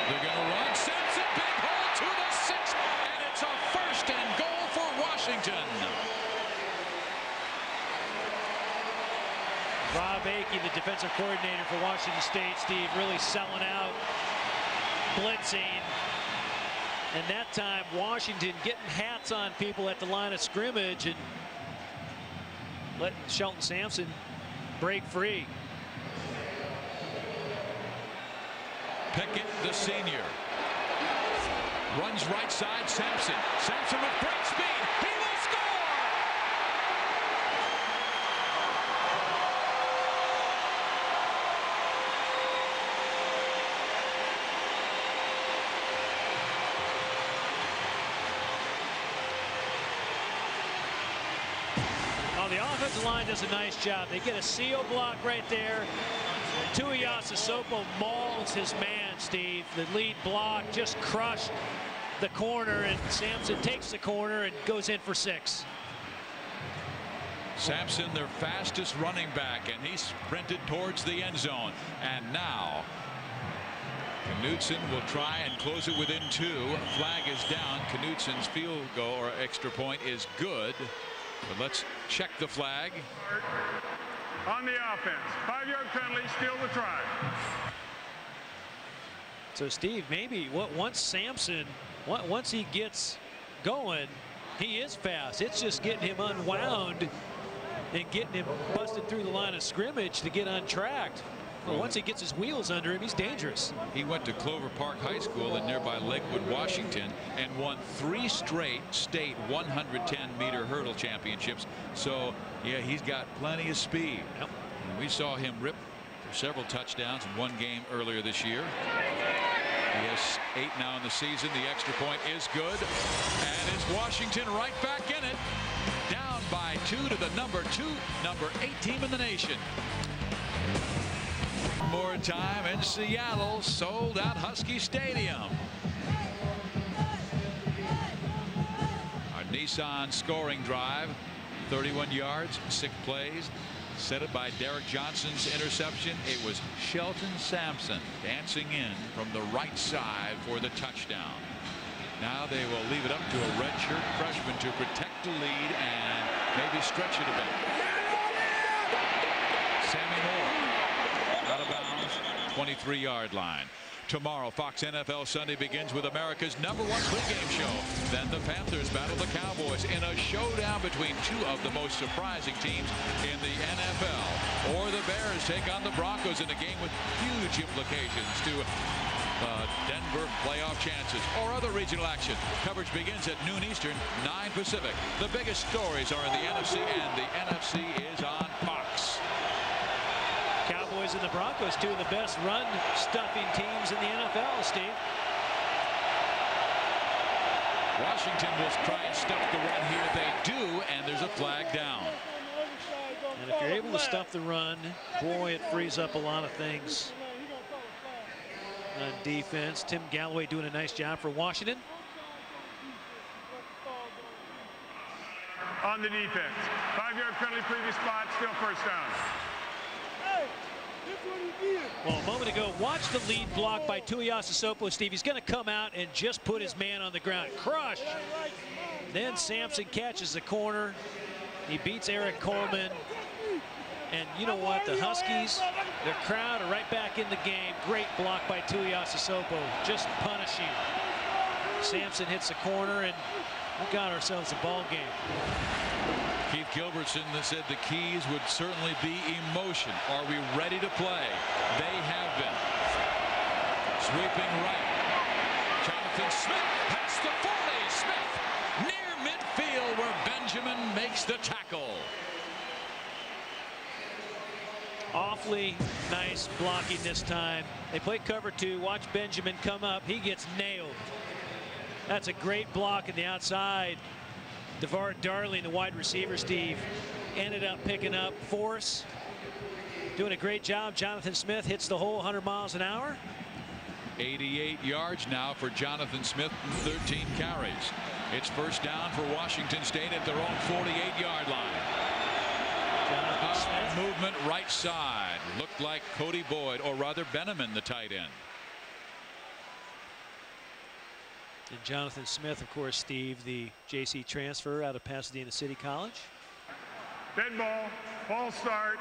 They're going to run. Sampson, big hole to the 6, and it's a 1st and goal for Washington. Rob Akey, the defensive coordinator for Washington State, Steve, really selling out, blitzing. And that time, Washington getting hats on people at the line of scrimmage and letting Shelton Sampson break free. Pickett, the senior, runs right side. Sampson. Sampson with great speed. He will score! Oh, the offensive line does a nice job. They get a seal block right there. Tuiasosopo mauls his man, Steve. The lead block just crushed the corner, and Sampson takes the corner and goes in for 6. Sampson, their fastest running back, and he sprinted towards the end zone. And now Knutson will try and close it within 2. Flag is down. Knutson's field goal or extra point is good. But let's check the flag. On the offense, 5-yard penalty, steal the try. So, Steve, maybe once Sampson, once he gets going, he is fast. It's just getting him unwound and getting him busted through the line of scrimmage to get untracked. Well, once he gets his wheels under him, he's dangerous. He went to Clover Park High School in nearby Lakewood, Washington, and won 3 straight state 110-meter hurdle championships. So, yeah, he's got plenty of speed. Yep. And we saw him rip for several touchdowns in one game earlier this year. He has 8 now in the season. The extra point is good. And it's Washington right back in it. Down by 2 to the number 8 team in the nation. More time in Seattle, sold out Husky Stadium. Our Nissan scoring drive, 31 yards, 6 plays. Set it by Derek Johnson's interception. It was Shelton Sampson dancing in from the right side for the touchdown. Now they will leave it up to a redshirt freshman to protect the lead and maybe stretch it a bit. Sammy Moore out of bounds, 23-yard line. Tomorrow, Fox NFL Sunday begins with America's #1 pregame show. Then the Panthers battle the Cowboys in a showdown between 2 of the most surprising teams in the NFL. Or the Bears take on the Broncos in a game with huge implications to Denver playoff chances or other regional action. Coverage begins at noon Eastern, 9 Pacific. The biggest stories are in the NFC, and the NFC is on Fox. Cowboys and the Broncos, two of the best run-stuffing teams in the NFL, Steve. Washington will try and stuff the run here. They do, and there's a flag down. And if you're able to stuff the run, boy, it frees up a lot of things on defense. Tim Galloway doing a nice job for Washington. On the defense. 5-yard penalty, previous spot, still first down. Well, a moment ago, watch the lead block by Tuiasosopo, Steve. He's going to come out and just put his man on the ground. Crush. Then Sampson catches the corner. He beats Eric Coleman. And you know what? The Huskies, their crowd are right back in the game. Great block by Tuiasosopo, just punishing. Sampson hits the corner, and we got ourselves a ball game. Keith Gilbertson said the keys would certainly be emotion. Are we ready to play? They have been. Sweeping right. Jonathan Smith past the 40. Smith near midfield where Benjamin makes the tackle. Awfully nice blocking this time. They play cover 2. Watch Benjamin come up. He gets nailed. That's a great block in the outside. DeVar Darling, the wide receiver, Steve, ended up picking up force. Doing a great job. Jonathan Smith hits the hole 100 miles an hour. 88 yards now for Jonathan Smith and 13 carries. It's first down for Washington State at their own 48-yard line. Movement right side. Looked like Cody Boyd, or rather Benjamin, the tight end. And Jonathan Smith, of course, Steve, the JC transfer out of Pasadena City College. Dead ball, false start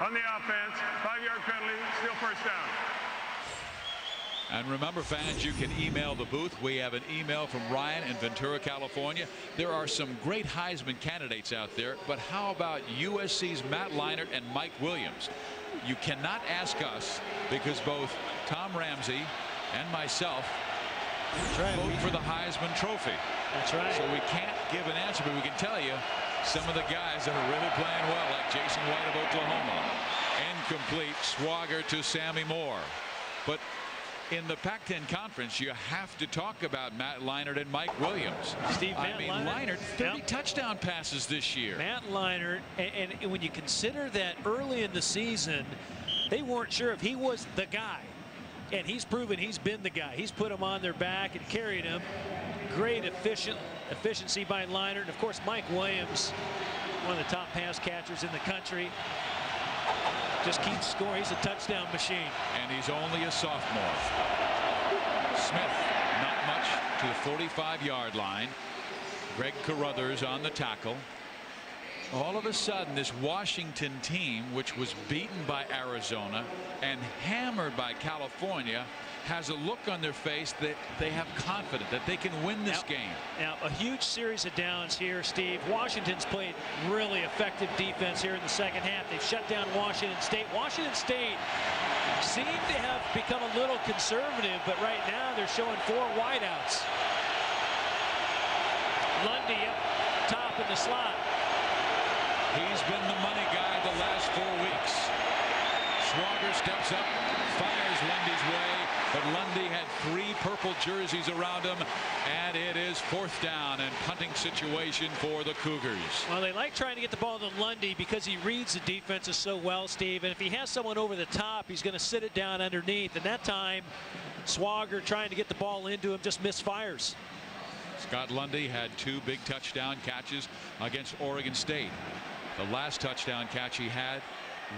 on the offense. 5-yard penalty, still first down. And remember, fans, you can email the booth. We have an email from Ryan in Ventura, California. There are some great Heisman candidates out there, but how about USC's Matt Leinart and Mike Williams? You cannot ask us, because both Tom Ramsey and myself vote for the Heisman Trophy. That's right. So we can't give an answer, but we can tell you some of the guys that are really playing well, like Jason White of Oklahoma. Incomplete. Swager to Sammy Moore. But in the Pac-10 conference, you have to talk about Matt Leinart and Mike Williams. Steve, Leinart 30 touchdown passes this year. Matt Leinart, and when you consider that early in the season, they weren't sure if he was the guy. And he's proven he's been the guy. He's put him on their back and carried him. Great efficiency by Leinart. And of course, Mike Williams, one of the top pass catchers in the country. Just keeps scoring. He's a touchdown machine. And he's only a sophomore. Smith, not much, to the 45-yard line. Greg Carruthers on the tackle. All of a sudden, this Washington team, which was beaten by Arizona and hammered by California, has a look on their face that they have confidence that they can win this game. Now, a huge series of downs here, Steve. Washington's played really effective defense here in the second half. They've shut down Washington State. Washington State seemed to have become a little conservative, but right now they're showing 4 wideouts. Lundy up top in the slot. He's been the money guy the last 4 weeks. Swager steps up, fires Lundy's way, but Lundy had 3 purple jerseys around him, and it is 4th down and punting situation for the Cougars. Well, they like trying to get the ball to Lundy because he reads the defenses so well, Steve, and if he has someone over the top, he's going to sit it down underneath, and that time Swager trying to get the ball into him just misfires. Scott Lundy had 2 big touchdown catches against Oregon State. The last touchdown catch he had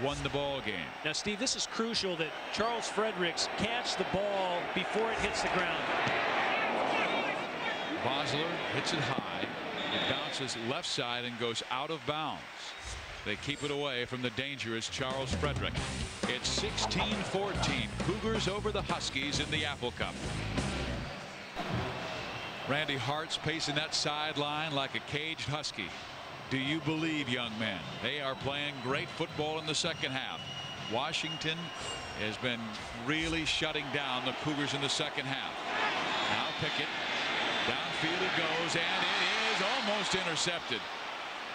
won the ball game. Now, Steve, this is crucial that Charles Fredericks catch the ball before it hits the ground. Bosler hits it high. It bounces left side and goes out of bounds. They keep it away from the dangerous Charles Frederick. It's 16-14. Cougars over the Huskies in the Apple Cup. Randy Hart's pacing that sideline like a caged husky. Do you believe, young men? They are playing great football in the second half. Washington has been really shutting down the Cougars in the second half. Now Pickett. Downfield he goes, and it is almost intercepted.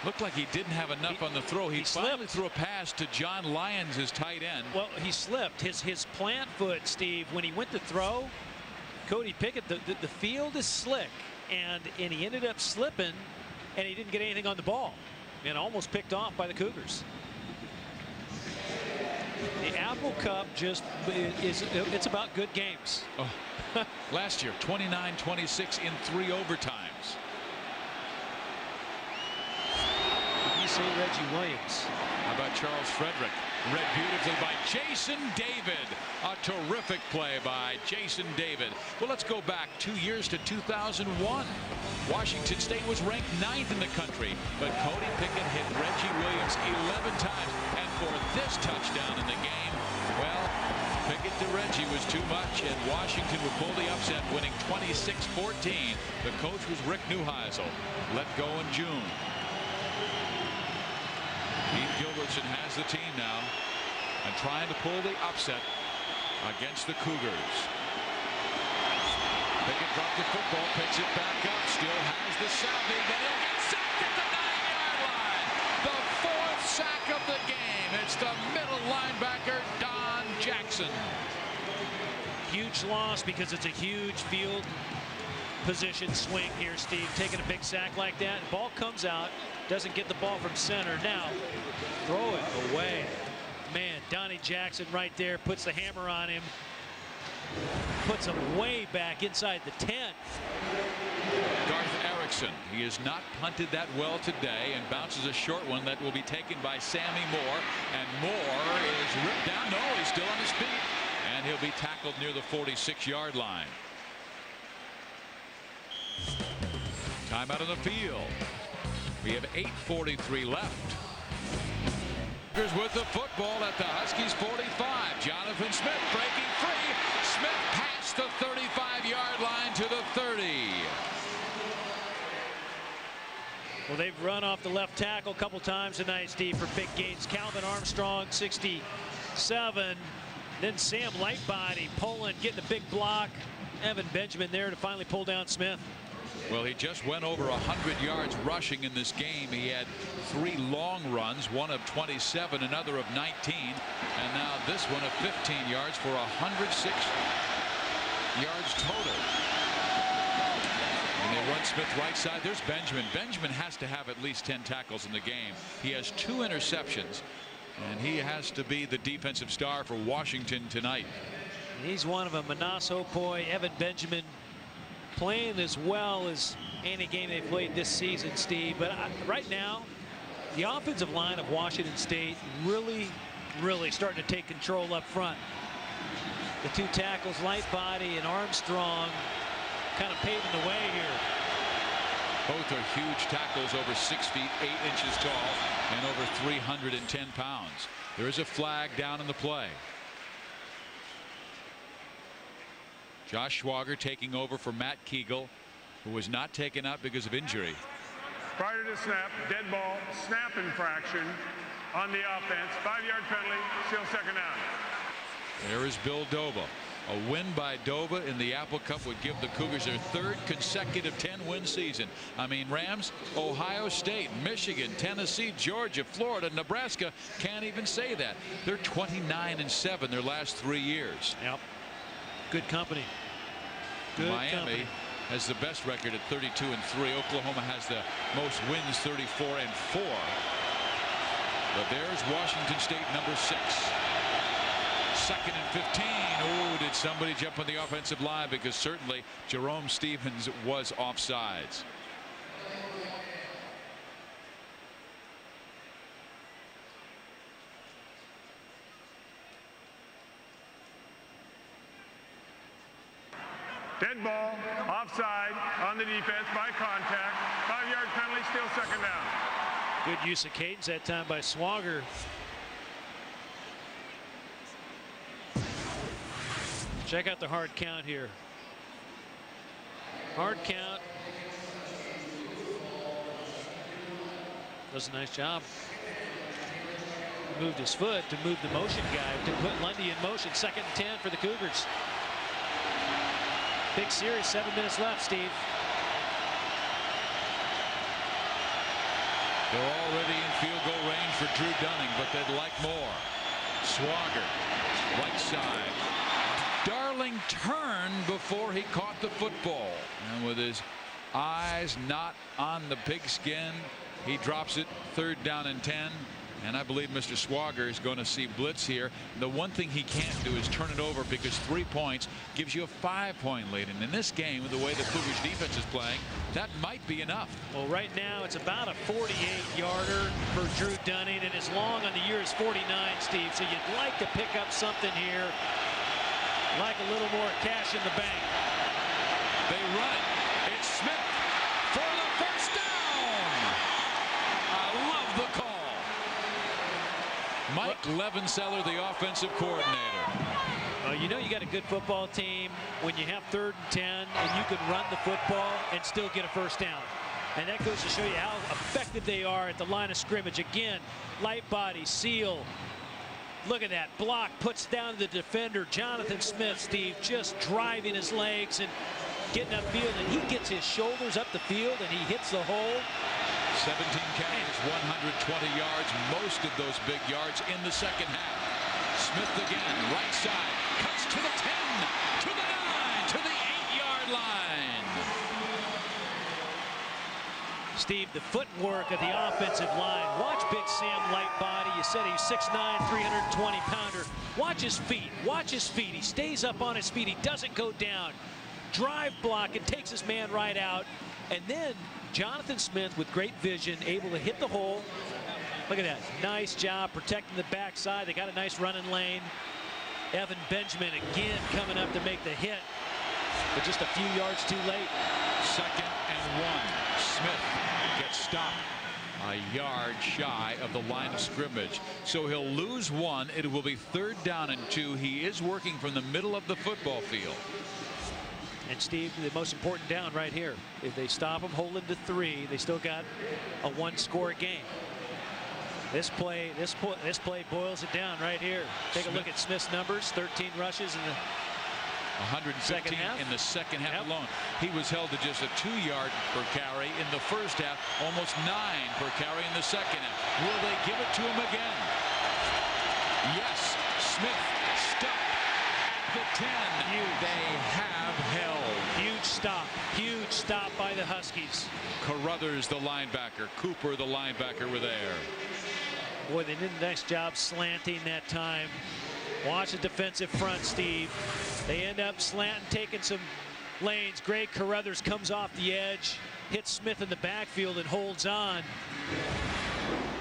Looked like he didn't have enough on the throw. He finally threw a pass to John Lyons, his tight end. Well, he slipped. His plant foot, Steve, when he went to throw, Cody Pickett, the field is slick, and he ended up slipping, and he didn't get anything on the ball, and almost picked off by the Cougars. The Apple Cup just it's about good games. Oh. Last year, 29-26 in 3 overtimes. Did you say Reggie Williams? How about Charles Frederick? Read beautifully by Jason David. A terrific play by Jason David. Well, let's go back 2 years to 2001. Washington State was ranked 9th in the country, but Cody Pickett hit Reggie Williams 11 times. And for this touchdown in the game, well, Pickett to Reggie was too much, and Washington would pull the upset, winning 26-14. The coach was Rick Neuheisel. Let go in June. Pete Gilbertson has the team now and trying to pull the upset against the Cougars. Pickett dropped the football, picks it back up, still has the savvy, then he'll get sacked at the 9-yard line. The 4th sack of the game. It's the middle linebacker, Don Jackson. Huge loss because it's a huge field position swing here, Steve. Taking a big sack like that, the ball comes out, doesn't get the ball from center. Now throw it away. Man, Donnie Jackson right there puts the hammer on him, puts him way back inside the 10. Garth Erickson, he has not punted that well today and bounces a short one that will be taken by Sammy Moore, and Moore is ripped down. No, he's still on his feet, and he'll be tackled near the 46-yard line. Time out on the field. We have 8:43 left. With the football at the Huskies 45. Jonathan Smith breaking free. Smith past the 35-yard line to the 30. Well, they've run off the left tackle a couple times tonight, Steve, for big gains. Calvin Armstrong, 67. Then Sam Lightbody, Poland getting a big block. Evan Benjamin there to finally pull down Smith. Well, he just went over 100 yards rushing in this game. He had 3 long runs, one of 27, another of 19, and now this one of 15 yards for 106 yards total. And they run Smith right side. There's Benjamin. Benjamin has to have at least 10 tackles in the game. He has 2 interceptions, and he has to be the defensive star for Washington tonight. He's one of them. Manas Opoy, Evan Benjamin, playing as well as any game they played this season, Steve. But right now, the offensive line of Washington State really starting to take control up front. The 2 tackles, Lightbody and Armstrong, kind of paving the way here. Both are huge tackles, over 6 feet 8 inches tall and over 310 pounds. There is a flag down in the play. Josh Schwager taking over for Matt Kegel, who was not taken out because of injury. Prior to snap, dead ball, snap infraction on the offense. 5-yard penalty, still second down. There is Bill Dova. A win by Dova in the Apple Cup would give the Cougars their 3rd consecutive 10-win season. I mean, Rams, Ohio State, Michigan, Tennessee, Georgia, Florida, Nebraska can't even say that. They're 29-7 their last 3 years. Yep. Good company. Good Miami company. has the best record at 32-3. Oklahoma has the most wins, 34-4. But there's Washington State, number 6. 2nd and 15. Oh, did somebody jump on the offensive line? Because certainly Jerome Stevens was offsides. Dead ball, offside, on the defense by contact. 5-yard penalty, still second down. Good use of cadence that time by Schwager. Check out the hard count here. Hard count. Does a nice job. moved his foot to move the motion guy, to put Lundy in motion. 2nd and 10 for the Cougars. Big series, 7 minutes left, Steve. They're already in field goal range for Drew Dunning, but they'd like more. Swager, right side. Darling turned before he caught the football, and with his eyes not on the pigskin, he drops it. 3rd down and 10. And I believe Mr. Swager is going to see blitz here. The one thing he can't do is turn it over, because 3 points gives you a 5-point lead. And in this game, with the way the Cougars defense is playing, that might be enough. Well, right now it's about a 48-yarder for Drew Dunning, and his long on the year is 49, Steve. So you'd like to pick up something here, like a little more cash in the bank. They run it. It's Smith for the first down. I love the call. Mike Levenseller, the offensive coordinator. You know you got a good football team when you have 3rd and 10 and you can run the football and still get a first down. And that goes to show you how effective they are at the line of scrimmage. Again, light body, seal. Look at that block, puts down the defender. Jonathan Smith, Steve, just driving his legs and getting upfield. And he gets his shoulders up the field and he hits the hole. 17 carries, 120 yards, most of those big yards in the 2nd half. Smith again, right side, cuts to the 10, to the 9, to the 8-yard line. Steve, the footwork of the offensive line. Watch Big Sam light body. You said he's 6'9", 320-pounder. Watch his feet. Watch his feet. He stays up on his feet. He doesn't go down. Drive block and takes his man right out. And then Jonathan Smith, with great vision, able to hit the hole. Look at that. Nice job protecting the backside. They got a nice running lane. Evan Benjamin again coming up to make the hit, but just a few yards too late. 2nd and 1. Smith gets stopped a yard shy of the line of scrimmage. So he'll lose 1. It will be 3rd down and 2. He is working from the middle of the football field. And Steve, the most important down right here. If they stop him, hold him to 3, they still got a 1-score game. This play boils it down right here. Take a look at Smith's numbers. 13 rushes in the 115 in the 2nd half alone. He was held to just a 2-yard per carry in the 1st half, almost 9 per carry in the 2nd half. Will they give it to him again? Yes. Smith stuck at the 10. They have held. Huge stop by the Huskies. Carruthers, the linebacker. Cooper, the linebacker, were there. Boy, they did a nice job slanting that time. Watch the defensive front, Steve. They end up slanting, taking some lanes. Greg Carruthers comes off the edge, hits Smith in the backfield and holds on.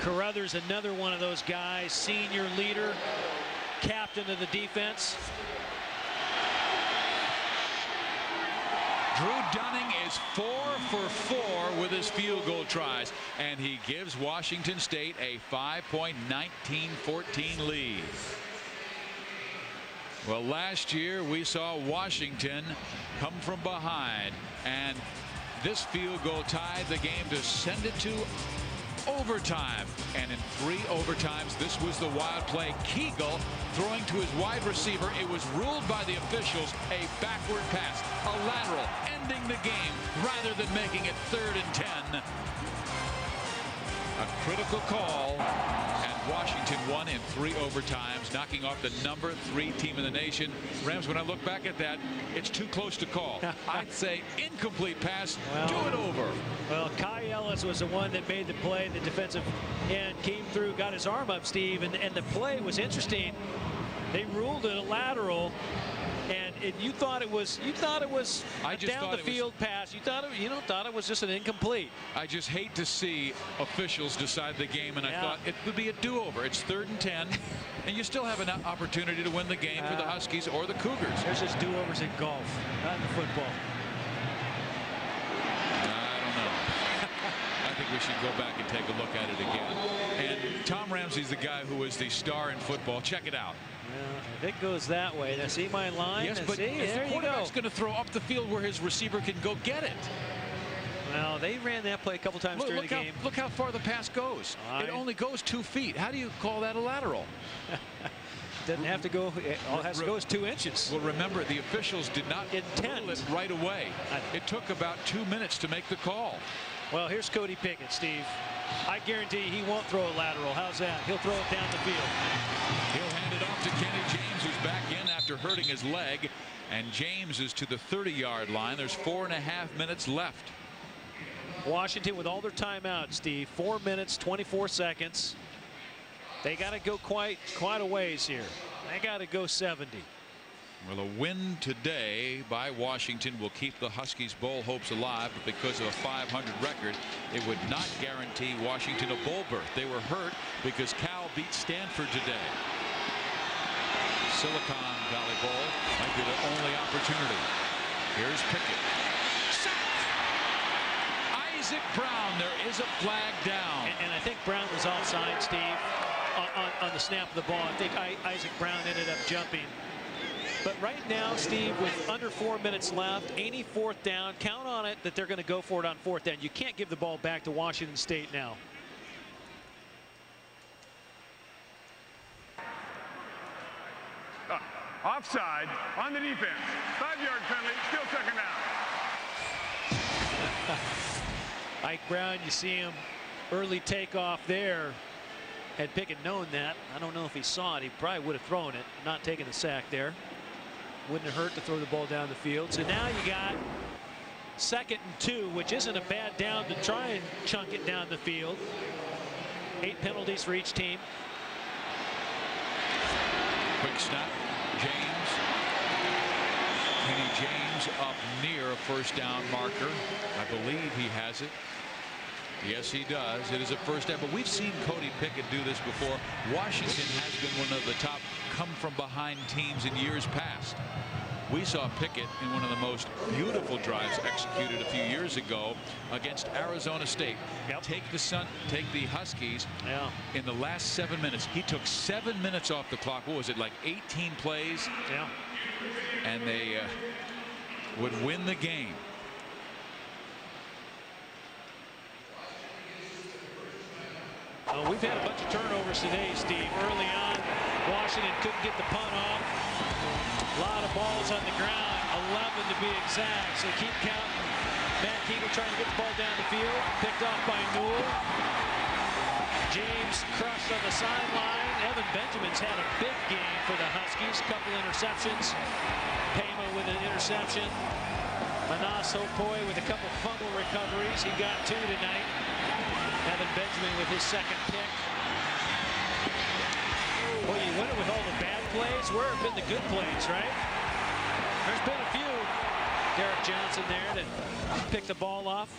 Carruthers, another one of those guys, senior leader, captain of the defense. Drew Dunning is 4 for 4 with his field goal tries, and he gives Washington State a 5-point 19-14 lead. Well, last year we saw Washington come from behind, and this field goal tied the game to send it to overtime. And in 3 overtimes, this was the wild play. Kegel throwing to his wide receiver. It was ruled by the officials a backward pass, a lateral, ending the game rather than making it 3rd and 10. A critical call, and Washington won in 3 overtimes, knocking off the number 3 team in the nation. Rams, when I look back at that, it's too close to call. I'd say incomplete pass, do it over. Well, Kai Ellis was the one that made the play. The defensive end came through, got his arm up, Steve, and the play was interesting. They ruled it a lateral, and you thought it was a down the field pass. You thought it was just an incomplete. I just hate to see officials decide the game, and I thought it would be a do-over. It's 3rd and 10, and you still have an opportunity to win the game for the Huskies or the Cougars. There's just do-overs in golf, not in football. I don't know. I think we should go back and take a look at it again. And Tom Ramsey's the guy who was the star in football. Check it out. If it goes that way, now see my line? Yes, but see, the quarterback's going to throw up the field where his receiver can go get it. Well, they ran that play a couple times during the game. Look how far the pass goes. It only goes 2 feet. How do you call that a lateral? Doesn't have to go. All it has to go is 2 inches. Well, remember, the officials did not rule it right away. It took about 2 minutes to make the call. Well, here's Cody Pickett, Steve. I guarantee he won't throw a lateral. How's that? He'll throw it down the field. He'll hand it off to Kenny James, who's back in after hurting his leg. And James is to the 30-yard line. There's 4.5 minutes left. Washington with all their timeouts, Steve. 4 minutes, 24 seconds. They got to go quite a ways here. They got to go 70. Well, a win today by Washington will keep the Huskies' bowl hopes alive, but because of a 500 record, it would not guarantee Washington a bowl berth. They were hurt because Cal beat Stanford today. Silicon Valley Bowl might be the only opportunity. Here's Pickett. Sacked! Isaac Brown, there is a flag down. And I think Brown was offside, Steve, on the snap of the ball. I think Isaac Brown ended up jumping. But right now, Steve, with under 4 minutes left, any fourth down, count on it that they're going to go for it on fourth down. You can't give the ball back to Washington State now. Offside on the defense. 5-yard penalty, still second down. Ike Brown, you see him early takeoff there. Had Pickett known that, I don't know if he saw it, he probably would have thrown it, not taking the sack there. Wouldn't have hurt to throw the ball down the field. So now you got 2nd and 2, which isn't a bad down to try and chunk it down the field. 8 penalties for each team. Quick snap. James. Kenny James up near a first down marker. I believe he has it. Yes, he does. It is a first down, but we've seen Cody Pickett do this before. Washington has been one of the top come-from-behind teams in years past. We saw Pickett in one of the most beautiful drives executed a few years ago against Arizona State. Take the Huskies in the last 7 minutes. He took 7 minutes off the clock. What was it, like 18 plays? Yeah. And they would win the game. We've had a bunch of turnovers today, Steve. Early on, Washington couldn't get the punt off. A lot of balls on the ground, 11 to be exact. So keep counting. Matt Keeble trying to get the ball down the field. Picked off by Newell. James crushed on the sideline. Evan Benjamin's had a big game for the Huskies. Couple interceptions. Pema with an interception. Manas Hopoi with a couple fumble recoveries. He got 2 tonight. Evan Benjamin with his 2nd pick. Boy, you win it with all the bad plays. Where have been the good plays, right? There's been a few. Derek Johnson there to pick the ball off.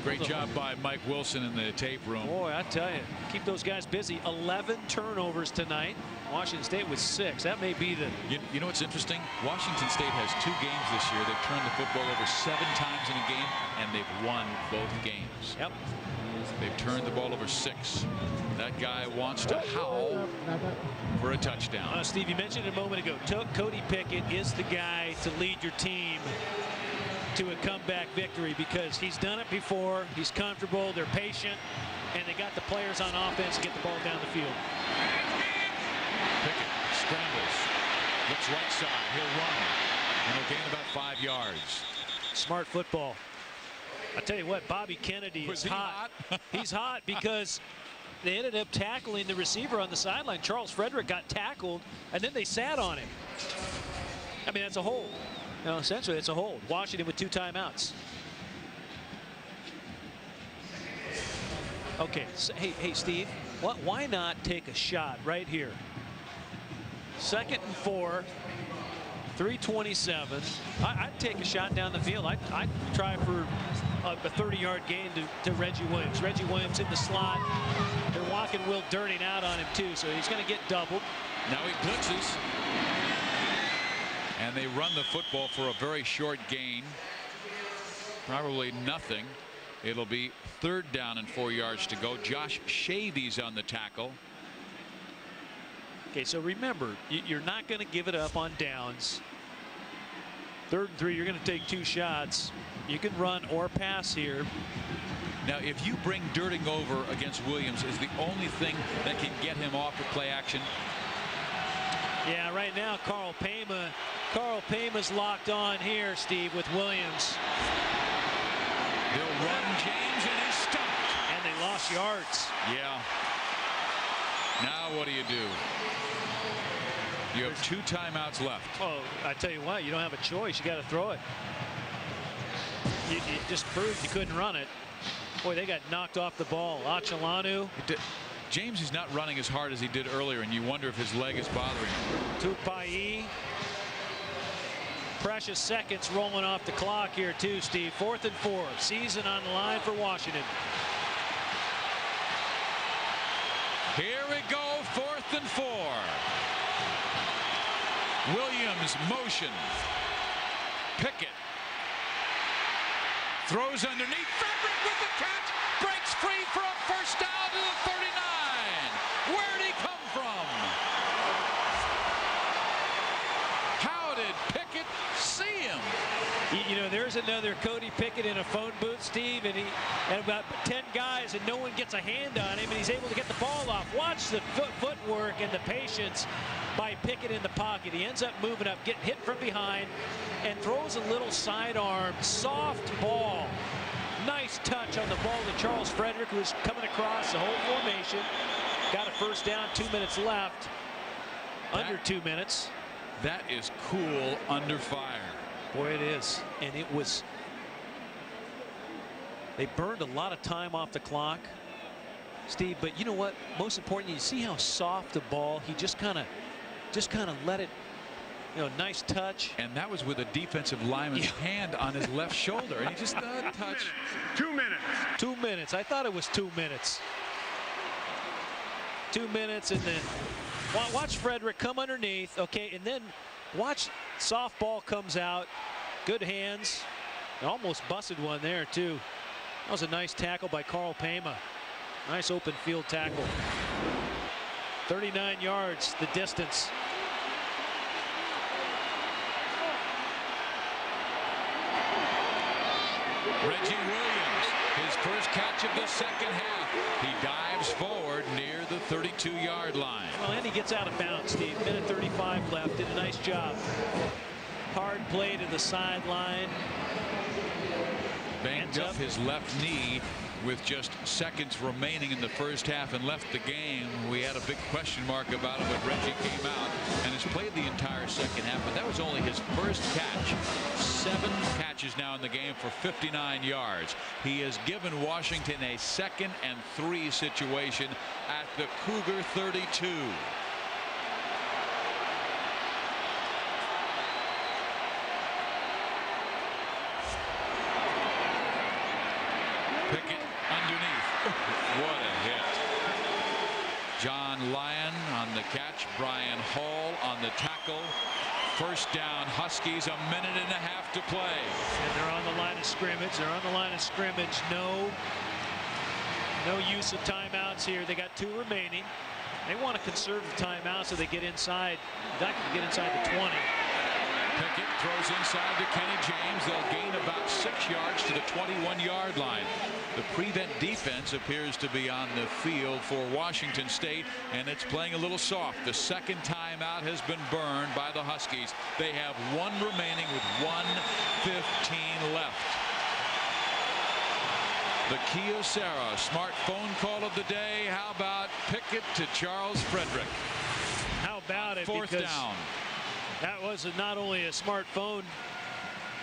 Great job by Mike Wilson in the tape room. Boy, I tell you, keep those guys busy. 11 turnovers tonight. Washington State with 6. That may be the... You know what's interesting? Washington State has 2 games this year. They've turned the football over 7 times in a game, and they've won both games. Yep. They've turned the ball over 6. That guy wants to howl for a touchdown. Steve, you mentioned it a moment ago. Cody Pickett is the guy to lead your team to a comeback victory because he's done it before. He's comfortable. They're patient. And they got the players on offense to get the ball down the field. Pickett scrambles. Looks right side. He'll run. And he'll gain about 5 yards. Smart football. I tell you what, Bobby Kennedy is hot. He's hot because they ended up tackling the receiver on the sideline. Charles Frederick got tackled, and then they sat on him. I mean, that's a hold. You know, essentially, it's a hold. Washington with 2 timeouts. Okay, so, hey, Steve, why not take a shot right here? 2nd and 4. 3:27. I'd take a shot down the field. I'd try for a 30-yard gain to Reggie Williams. Reggie Williams in the slot. They're walking Will Durning out on him too, so he's going to get doubled. Now he blitzes. And they run the football for a very short gain. Probably nothing. It'll be 3rd down and 4 yards to go. Josh Shavy's on the tackle. Okay, so remember, you're not going to give it up on downs. 3rd and 3, you're going to take 2 shots. You can run or pass here. Now, if you bring Durting over against Williams, is the only thing that can get him off of play action. Yeah, right now Carl Payma's locked on here, Steve, with Williams. They'll run James and he's stumped. And they lost yards. Yeah. Now what do? You have 2 timeouts left. Oh, I tell you what, you don't have a choice. You got to throw it. You just proved you couldn't run it. Boy, they got knocked off the ball. Achalanu. James is not running as hard as he did earlier, and you wonder if his leg is bothering him. Tupai. Precious seconds rolling off the clock here too, Steve. 4th and 4. Season on the line for Washington. Here we go, 4th and 4. Williams motion. Pickett throws underneath. Frederick with the catch. Breaks free for a first down to the 39. Where'd he come from? How did Pickett see him? You know, there's another Cody Pickett in a phone booth, Steve, and about 10 guys, and no one gets a hand on him, and he's able to get the ball off. Watch the footwork and the patience by Pickett in the pocket. He ends up moving up, getting hit from behind, and throws a little sidearm, soft ball. Nice touch on the ball to Charles Frederick, who's coming across the whole formation. Got a first down, 2 minutes left. Under 2 minutes. That is cool under fire. Boy, it is. And it was, they burned a lot of time off the clock, Steve, but you know what? Most importantly, you see how soft the ball, he just kind of let it, you know, nice touch. And that was with a defensive lineman's hand on his left shoulder, and he just touch. 2 minutes. 2 minutes. I thought it was 2 minutes. 2 minutes, and then watch Frederick come underneath. Okay, and then watch softball comes out. Good hands. Almost busted one there too. That was a nice tackle by Carl Payma. Nice open field tackle. 39 yards the distance. Reggie Williams, his first catch of the second half. He dives forward near the 32-yard line. Well, and he gets out of bounds, Steve. Minute 35 left. Did a nice job. Hard play to the sideline. Banged up his left knee with just seconds remaining in the first half and left the game. We had a big question mark about him, but Reggie came out and has played the entire second half, but that was only his first catch. 7 catches now in the game for 59 yards. He has given Washington a 2nd and 3 situation at the Cougar 32. Pickett underneath. What a hit. John Lyon on the catch. Brian Hall on the tackle. First down, Huskies, 1.5 minutes to play. And they're on the line of scrimmage. They're on the line of scrimmage. No use of timeouts here. They got 2 remaining. They want to conserve the timeout so they get inside. Not going to get inside the 20. Pickett throws inside to Kenny James. They'll gain about 6 yards to the 21-yard line. The prevent defense appears to be on the field for Washington State, and it's playing a little soft. The second timeout has been burned by the Huskies. They have 1 remaining with 1:15 left. The Kyocera smartphone call of the day. How about Pickett to Charles Frederick? How about it? 4th down. That was not only a smartphone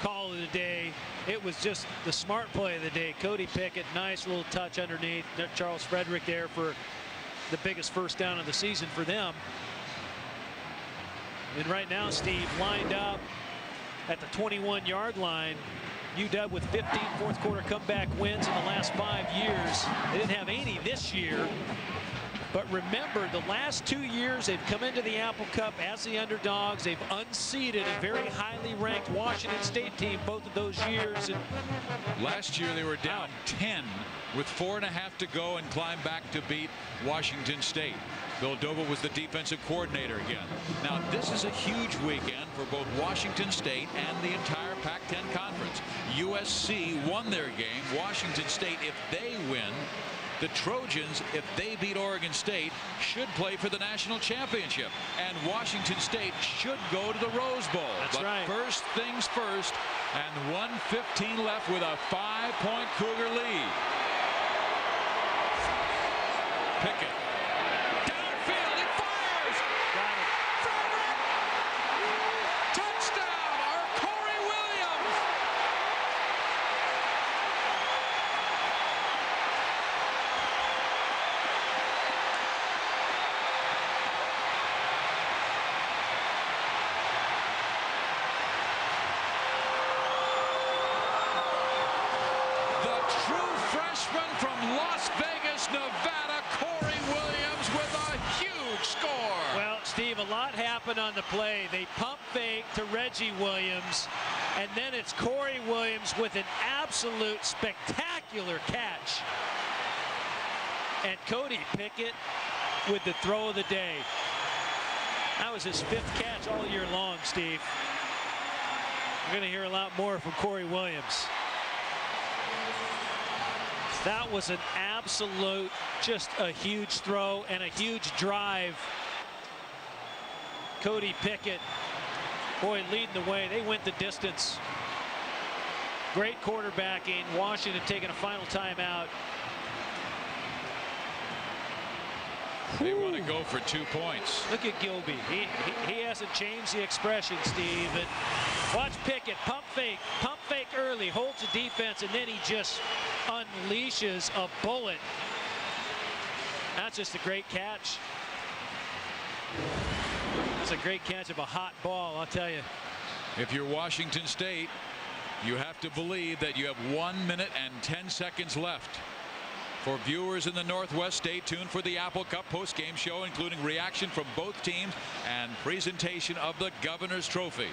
call of the day, it was just the smart play of the day. Cody Pickett, nice little touch underneath. Charles Frederick there for the biggest first down of the season for them. And right now, Steve, lined up at the 21-yard line. UW with 15 fourth quarter comeback wins in the last 5 years. They didn't have any this year. But remember, the last 2 years, they've come into the Apple Cup as the underdogs. They've unseated a very highly ranked Washington State team both of those years. And last year, they were down 10 with 4.5 to go and climbed back to beat Washington State. Vildova was the defensive coordinator again. Now, this is a huge weekend for both Washington State and the entire Pac-10 Conference. USC won their game. Washington State, if they win, the Trojans, if they beat Oregon State, should play for the national championship. And Washington State should go to the Rose Bowl. That's right. First things first, and 1:15 left with a 5-point Cougar lead. Pickett. Downfield, he fires! Got it. Touchdown, our Corey Williams! The true freshman from Las Vegas, Nevada, Corey Williams with a huge score. Well, Steve, a lot happened on the play. They pump fake to Reggie Williams, and then it's Corey Williams with an absolute spectacular catch. And Cody Pickett with the throw of the day. That was his 5th catch all year long, Steve. We're going to hear a lot more from Corey Williams. That was an absolute, just a huge throw and a huge drive. Cody Pickett, boy, leading the way. They went the distance. Great quarterbacking. Washington taking a final timeout. They want to go for 2 points. Look at Gilby. He hasn't changed the expression, Steve. And watch Pickett pump fake early, holds the defense, and then he just unleashes a bullet. That's just a great catch. That's a great catch of a hot ball, I'll tell you. If you're Washington State, you have to believe that you have 1 minute and 10 seconds left. For viewers in the Northwest, stay tuned for the Apple Cup post-game show, including reaction from both teams and presentation of the Governor's Trophy.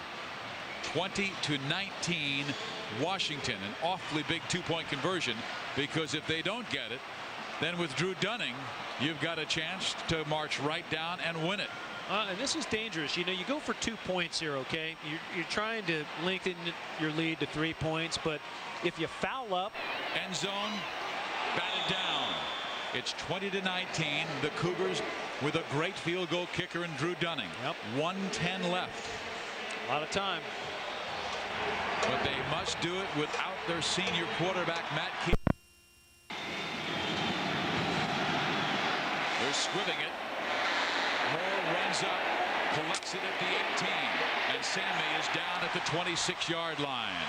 20-19, Washington, an awfully big 2-point conversion, because if they don't get it, then with Drew Dunning, you've got a chance to march right down and win it. And this is dangerous. You know, you go for 2 points here, okay? You're trying to lengthen your lead to 3 points, but if you foul up. End zone, batted down. It's 20-19. The Cougars with a great field goal kicker in Drew Dunning. Yep. 1:10 left. A lot of time. But they must do it without their senior quarterback, Matt Key. They're squiving it. Moore runs up, collects it at the 18, and Sammy is down at the 26-yard line.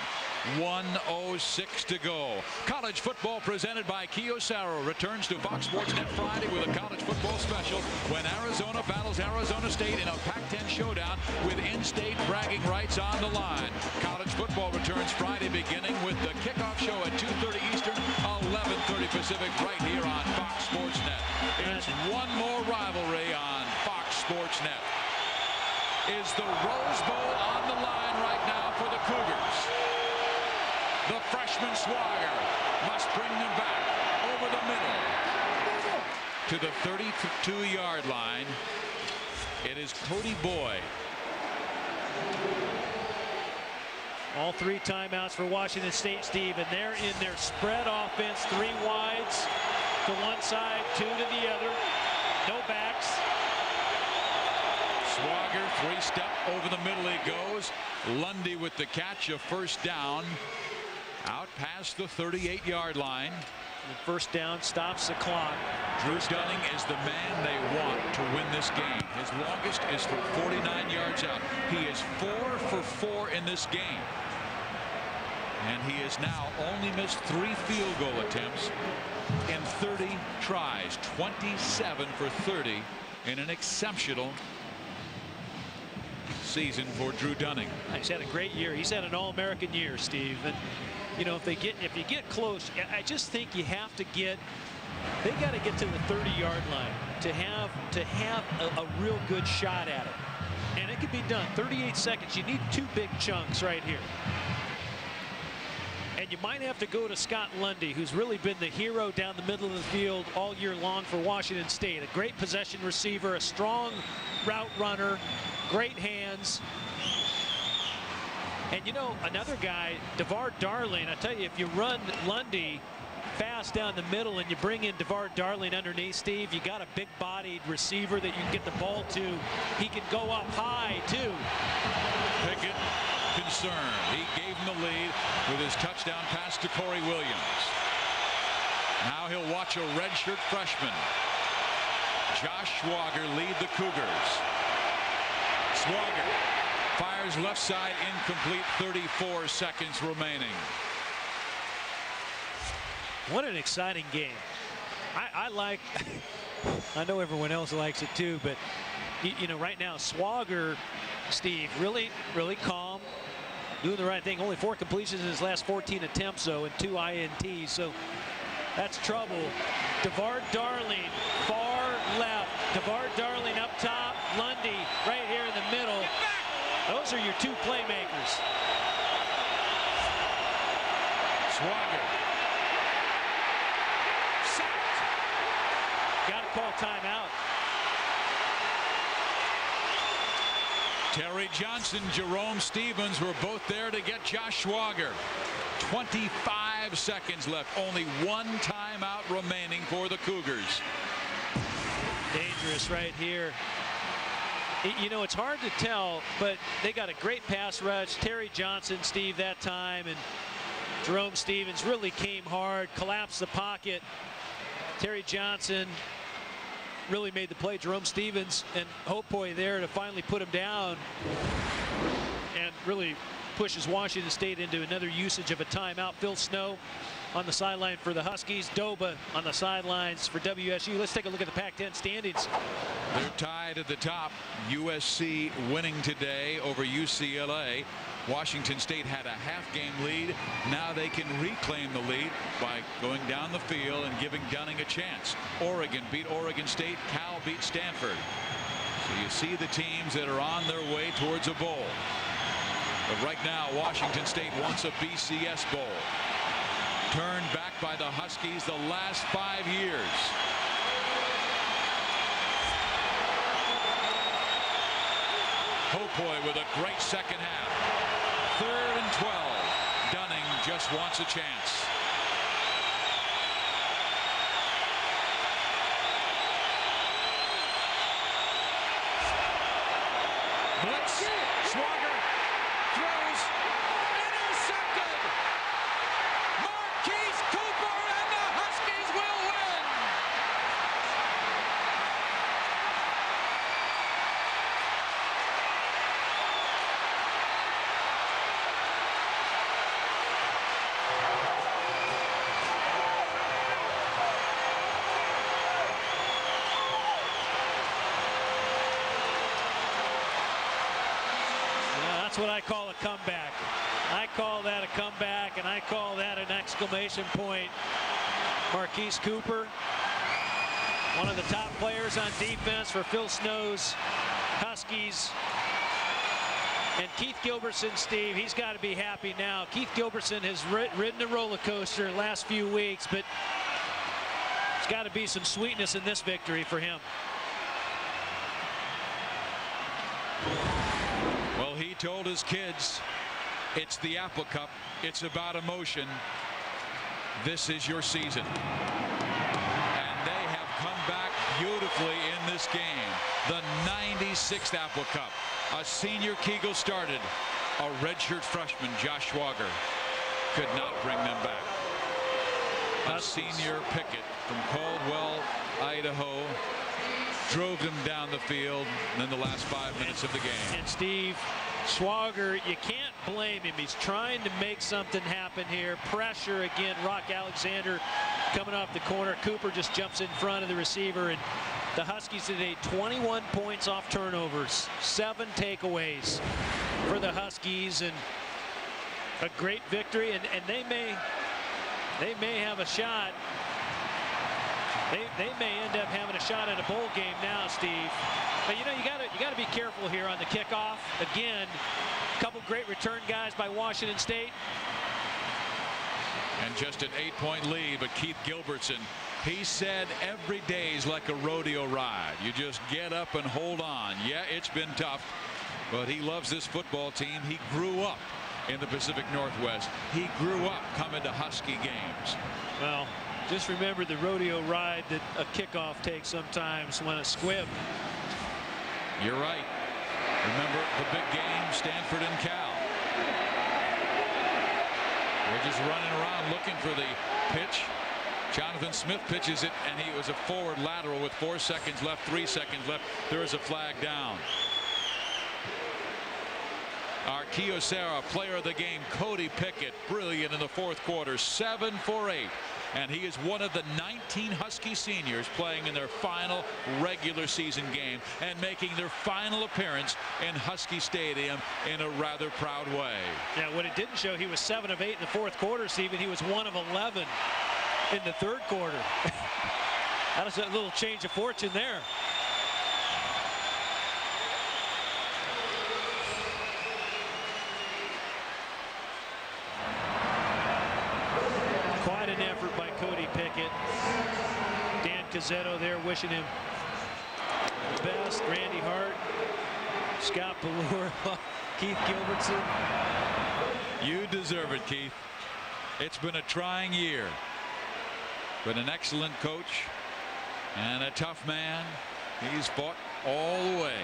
1:06 to go. College football presented by Kyocera returns to Fox Sports Net Friday with a college football special when Arizona battles Arizona State in a Pac-10 showdown with in-state bragging rights on the line. College football returns Friday beginning with the kickoff show at 2:30 Eastern, 11:30 Pacific, right here on Fox Sports Net. It's one more rivalry on Fox Sports Net. Is the Rose Bowl on the line right now for the Cougars? The freshman Swagger must bring them back over the middle to the 32-yard line. It is Cody Boyd. All 3 timeouts for Washington State, Steve, and they're in their spread offense. 3 wides to one side, 2 to the other. No backs. Swagger, 3-step over the middle he goes. Lundy with the catch, a first down. Out past the 38-yard line. And first down stops the clock. Drew Dunning is the man they want to win this game. His longest is for 49 yards out. He is 4 for 4 in this game. And he has now only missed 3 field goal attempts in 30 tries. 27 for 30 in an exceptional season for Drew Dunning. He's had a great year. He's had an All-American year, Steve. And you know, if you get close, I just think you have to get. They got to get to the 30-yard line to have a real good shot at it. And it can be done. 38 seconds. You need 2 big chunks right here. And you might have to go to Scott Lundy, who's really been the hero down the middle of the field all year long for Washington State. A great possession receiver, a strong route runner, great hands. And you know, another guy, DeVar Darling, I tell you, if you run Lundy fast down the middle and you bring in DeVar Darling underneath, Steve, you got a big-bodied receiver that you can get the ball to. He can go up high, too. Pickett concerned. He gave him the lead with his touchdown pass to Corey Williams. Now he'll watch a redshirt freshman, Josh Schwager, lead the Cougars. Schwager fires left side, incomplete, 34 seconds remaining. What an exciting game. I like, I know everyone else likes it too, but you know, right now Schwager, Steve, really calm, doing the right thing. Only 4 completions in his last 14 attempts, though, and 2 INTs, so that's trouble. DeVar Darling, far left. DeVar Darling up top. Lundy right here in the middle. Those are your 2 playmakers. Schwager. Got to call timeout. Terry Johnson, Jerome Stevens were both there to get Josh Schwager. 25 seconds left. Only 1 timeout remaining for the Cougars. Dangerous right here. You know, it's hard to tell, but they got a great pass rush. Terry Johnson, Steve, that time, and Jerome Stevens really came hard, collapsed the pocket. Terry Johnson really made the play. Jerome Stevens and Hopoi there to finally put him down and really pushes Washington State into another usage of a timeout. Phil Snow on the sideline for the Huskies. Doba on the sidelines for WSU. Let's take a look at the Pac-10 standings. They're tied at the top. USC winning today over UCLA. Washington State had a half-game lead. Now they can reclaim the lead by going down the field and giving Gunning a chance. Oregon beat Oregon State. Cal beat Stanford. So you see the teams that are on their way towards a bowl. But right now, Washington State wants a BCS bowl. Turned back by the Huskies the last 5 years. Hopoi with a great second half. 3rd and 12. Gunning just wants a chance. Blitz. Schwager throws. Intercepted. Marquise Cooper and the Huskies will win. That's what I call a comeback. I call that a comeback, and I call that an exclamation point. Marquise Cooper, one of the top players on defense for Phil Snow's Huskies. And Keith Gilbertson, Steve, he's got to be happy now. Keith Gilbertson has ridden a roller coaster the last few weeks, but there's got to be some sweetness in this victory for him. Well, he told his kids, it's the Apple Cup. It's about emotion. This is your season. And they have come back beautifully in this game. The 96th Apple Cup. A senior Kegel started. A redshirt freshman, Josh Schwager, could not bring them back. A senior Pickett from Caldwell, Idaho, drove them down the field and then the last 5 minutes of the game. And Steve, Schwager, you can't blame him. He's trying to make something happen here. Pressure again. Rock Alexander coming off the corner. Cooper just jumps in front of the receiver, and the Huskies today 21 points off turnovers, 7 takeaways for the Huskies, and a great victory. And they may have a shot. They may end up having a shot at a bowl game now, Steve. But you know, you gotta be careful here on the kickoff. Again, a couple great return guys by Washington State. And just an 8-point lead, but Keith Gilbertson, he said every day is like a rodeo ride. You just get up and hold on. Yeah, it's been tough, but he loves this football team. He grew up in the Pacific Northwest. He grew up coming to Husky games. Well, just remember the rodeo ride that a kickoff takes sometimes when a squib. You're right. Remember the big game, Stanford and Cal. We're just running around looking for the pitch. Jonathan Smith pitches it, and he was a forward lateral with 4 seconds left, 3 seconds left. There is a flag down. Our Kyocera player of the game, Cody Pickett, brilliant in the fourth quarter, 7 for 8. And he is one of the 19 Husky seniors playing in their final regular season game and making their final appearance in Husky Stadium in a rather proud way. Yeah, what it didn't show, he was 7 of 8 in the fourth quarter, Stephen. He was 1 of 11 in the third quarter. That was a little change of fortune there. Quite an effort by Cody Pickett. Dan Cazzetto there wishing him the best. Randy Hart, Scott Ballure, Keith Gilbertson. You deserve it, Keith. It's been a trying year, but an excellent coach and a tough man. He's fought all the way.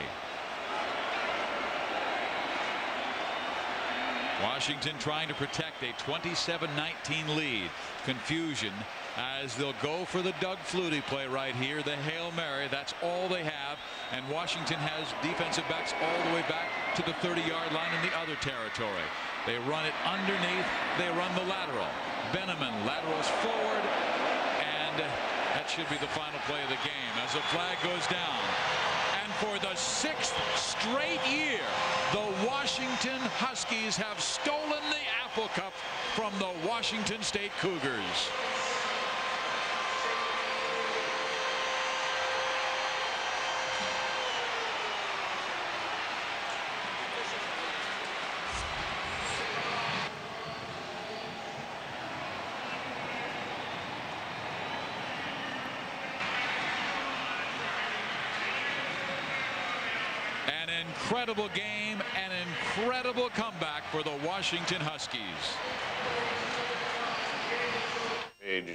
Washington trying to protect a 27-19 lead. Confusion as they'll go for the Doug Flutie play right here. The Hail Mary, that's all they have. And Washington has defensive backs all the way back to the 30-yard line in the other territory. They run it underneath. They run the lateral. Benneman laterals forward. And that should be the final play of the game as the flag goes down. And for the 6th straight year, the Washington Huskies have stolen the Apple Cup from the Washington State Cougars. Incredible game, an incredible comeback for the Washington Huskies.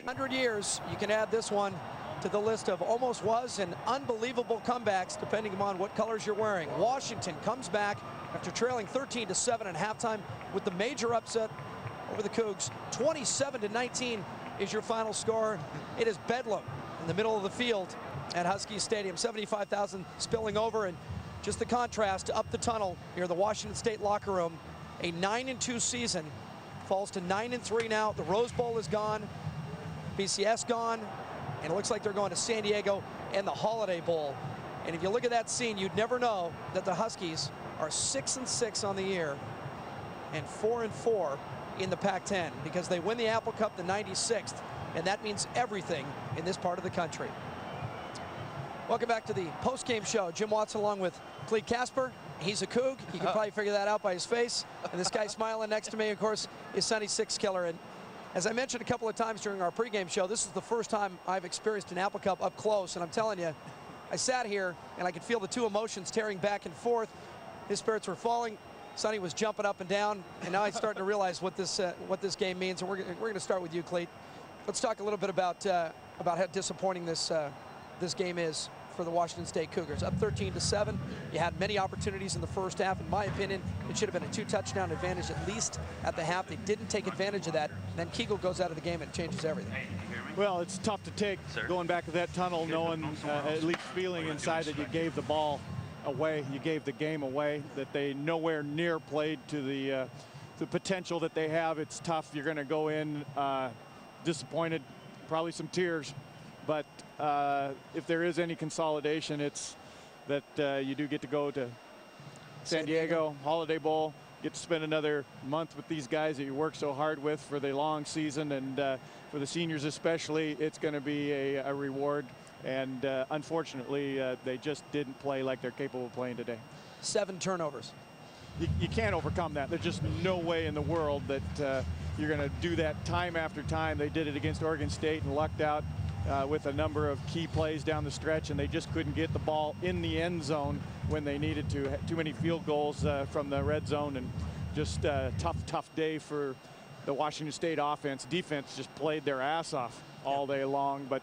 100 years, you can add this one to the list of almost was and unbelievable comebacks depending upon what colors you're wearing. Washington comes back after trailing 13-7 at halftime with the major upset over the Cougs. 27-19 is your final score. It is bedlam in the middle of the field at Husky Stadium. 75,000 spilling over, and just the contrast up the tunnel near the Washington State locker room. A 9-2 season falls to 9-3 now. The Rose Bowl is gone, BCS gone, and it looks like they're going to San Diego and the Holiday Bowl. And if you look at that scene, you'd never know that the Huskies are 6-6 on the year and 4-4 in the Pac-10 because they win the Apple Cup the 96th, and that means everything in this part of the country. Welcome back to the post-game show. Jim Watson along with Clete Casper. He's a Coug. You can probably figure that out by his face. And this guy smiling next to me, of course, is Sonny Sixkiller. And as I mentioned a couple of times during our pregame show, this is the first time I've experienced an Apple Cup up close. And I'm telling you, I sat here and I could feel the two emotions tearing back and forth. His spirits were falling. Sonny was jumping up and down. And now I'm starting to realize what this game means. And we're going to start with you, Clete. Let's talk a little bit about how disappointing this game is for the Washington State Cougars. Up 13-7. You had many opportunities in the first half. In my opinion, it should have been a 2-touchdown advantage at least at the half. They didn't take advantage of that. And then Kegel goes out of the game and it changes everything. Well, it's tough to take going back to that tunnel, knowing at least feeling inside that you gave the ball away. You gave the game away, that they nowhere near played to the potential that they have. It's tough. You're going to go in disappointed, probably some tears. But if there is any consolidation, it's that you do get to go to San Diego, Holiday Bowl, get to spend another month with these guys that you work so hard with for the long season. And for the seniors especially, it's going to be a reward. And unfortunately, they just didn't play like they're capable of playing today. 7 turnovers. You can't overcome that. There's just no way in the world that you're going to do that time after time. They did it against Oregon State and lucked out with a number of key plays down the stretch, and they just couldn't get the ball in the end zone when they needed to. Too many field goals from the red zone, and just a tough day for the Washington State offense. Defense just played their ass off all day long, but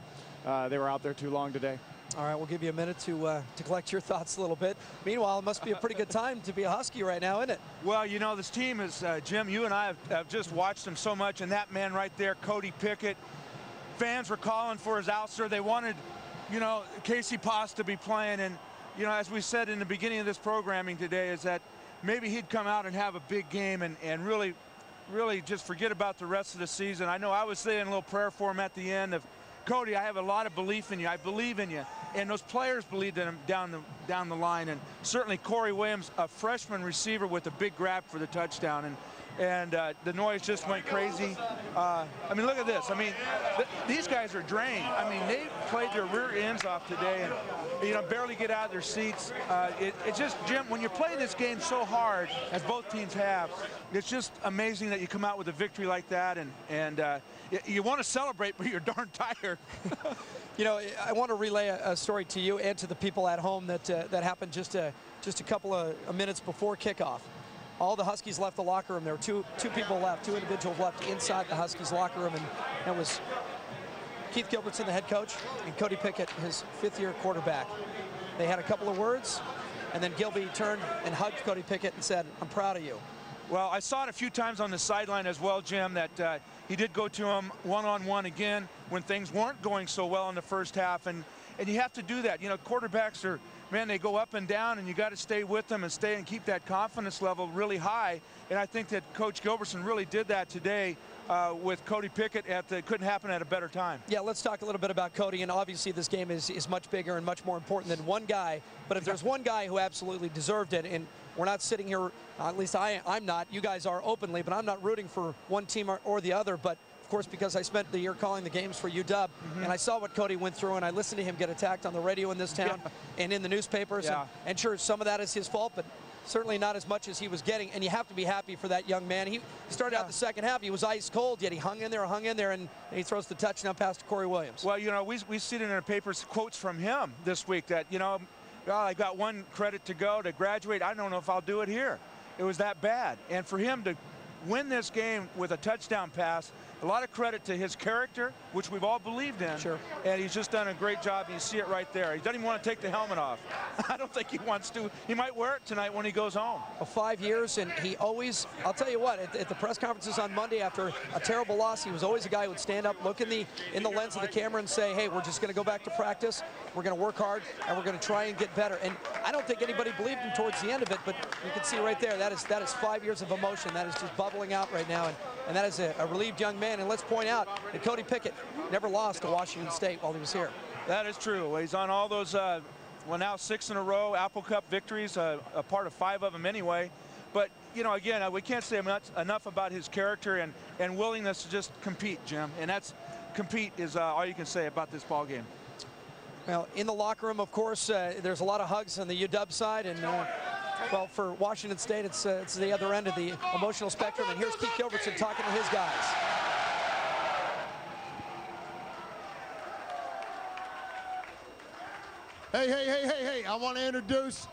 they were out there too long today. All right, we'll give you a minute to collect your thoughts a little bit. Meanwhile, it must be a pretty good time to be a Husky right now, isn't it? Well, you know, this team is, Jim, you and I have just watched them so much, and that man right there, Cody Pickett, fans were calling for his ouster. They wanted, you know, Casey Poss to be playing, and, you know, as we said in the beginning of this programming today, is that maybe he'd come out and have a big game and really just forget about the rest of the season. I know I was saying a little prayer for him at the end of, Cody, I have a lot of belief in you. I believe in you. And those players believed in him down the line. And certainly Corey Williams, a freshman receiver with a big grab for the touchdown. And the noise just went crazy. I mean, look at this. I mean, these guys are drained. I mean, they played their rear ends off today and, you know, barely get out of their seats. It's just, Jim, when you play this game so hard, as both teams have, it's just amazing that you come out with a victory like that. And you want to celebrate, but you're darn tired. You know, I want to relay a story to you and to the people at home that happened just a couple of minutes before kickoff. All the Huskies left the locker room. There were two people left, two individuals left inside the Huskies locker room, and that was Keith Gilbertson, the head coach, and Cody Pickett, his fifth-year quarterback. They had a couple of words, and then Gilby turned and hugged Cody Pickett and said, "I'm proud of you." Well, I saw it a few times on the sideline as well, Jim, that he did go to him one-on-one again when things weren't going so well in the first half, and you have to do that. You know, quarterbacks are, man, they go up and down, and you got to stay with them and stay and keep that confidence level really high. And I think that Coach Gilbertson really did that today with Cody Pickett. Couldn't happen at a better time. Yeah, let's talk a little bit about Cody. And obviously, this game is much bigger and much more important than one guy. But if there's one guy who absolutely deserved it, and we're not sitting here, at least I'm not. You guys are openly, but I'm not rooting for one team or the other. But of course, because I spent the year calling the games for UW, and I saw what Cody went through, and I listened to him get attacked on the radio in this town and in the newspapers. Yeah. And sure, some of that is his fault, but certainly not as much as he was getting. And you have to be happy for that young man. He started out the second half. He was ice cold, yet he hung in there, and he throws the touchdown pass to Corey Williams. Well, you know, we see it in our papers, quotes from him this week that, you know, well, I got one credit to go to graduate. I don't know if I'll do it here. It was that bad. And for him to win this game with a touchdown pass, a lot of credit to his character, which we've all believed in. Sure. And he's just done a great job. You see it right there. He doesn't even want to take the helmet off. I don't think he wants to. He might wear it tonight when he goes home. 5 years, and he always, I'll tell you what, at the press conferences on Monday after a terrible loss, he was always a guy who would stand up, look in the lens of the camera and say, hey, we're just going to go back to practice. We're going to work hard, and we're going to try and get better. And I don't think anybody believed him towards the end of it, but you can see right there, that is 5 years of emotion. That is just bubbling out right now, and that is a relieved young man. And let's point out that Cody Pickett never lost to Washington State while he was here. That is true. He's on all those, well, now 6 in a row Apple Cup victories, a part of 5 of them anyway. But, you know, again, we can't say enough about his character and willingness to just compete, Jim. And compete is all you can say about this ball game. Well, in the locker room, of course, there's a lot of hugs on the UW side, and well, for Washington State, it's the other end of the emotional spectrum. And here's Keith Gilbertson talking to his guys. Hey, I want to introduce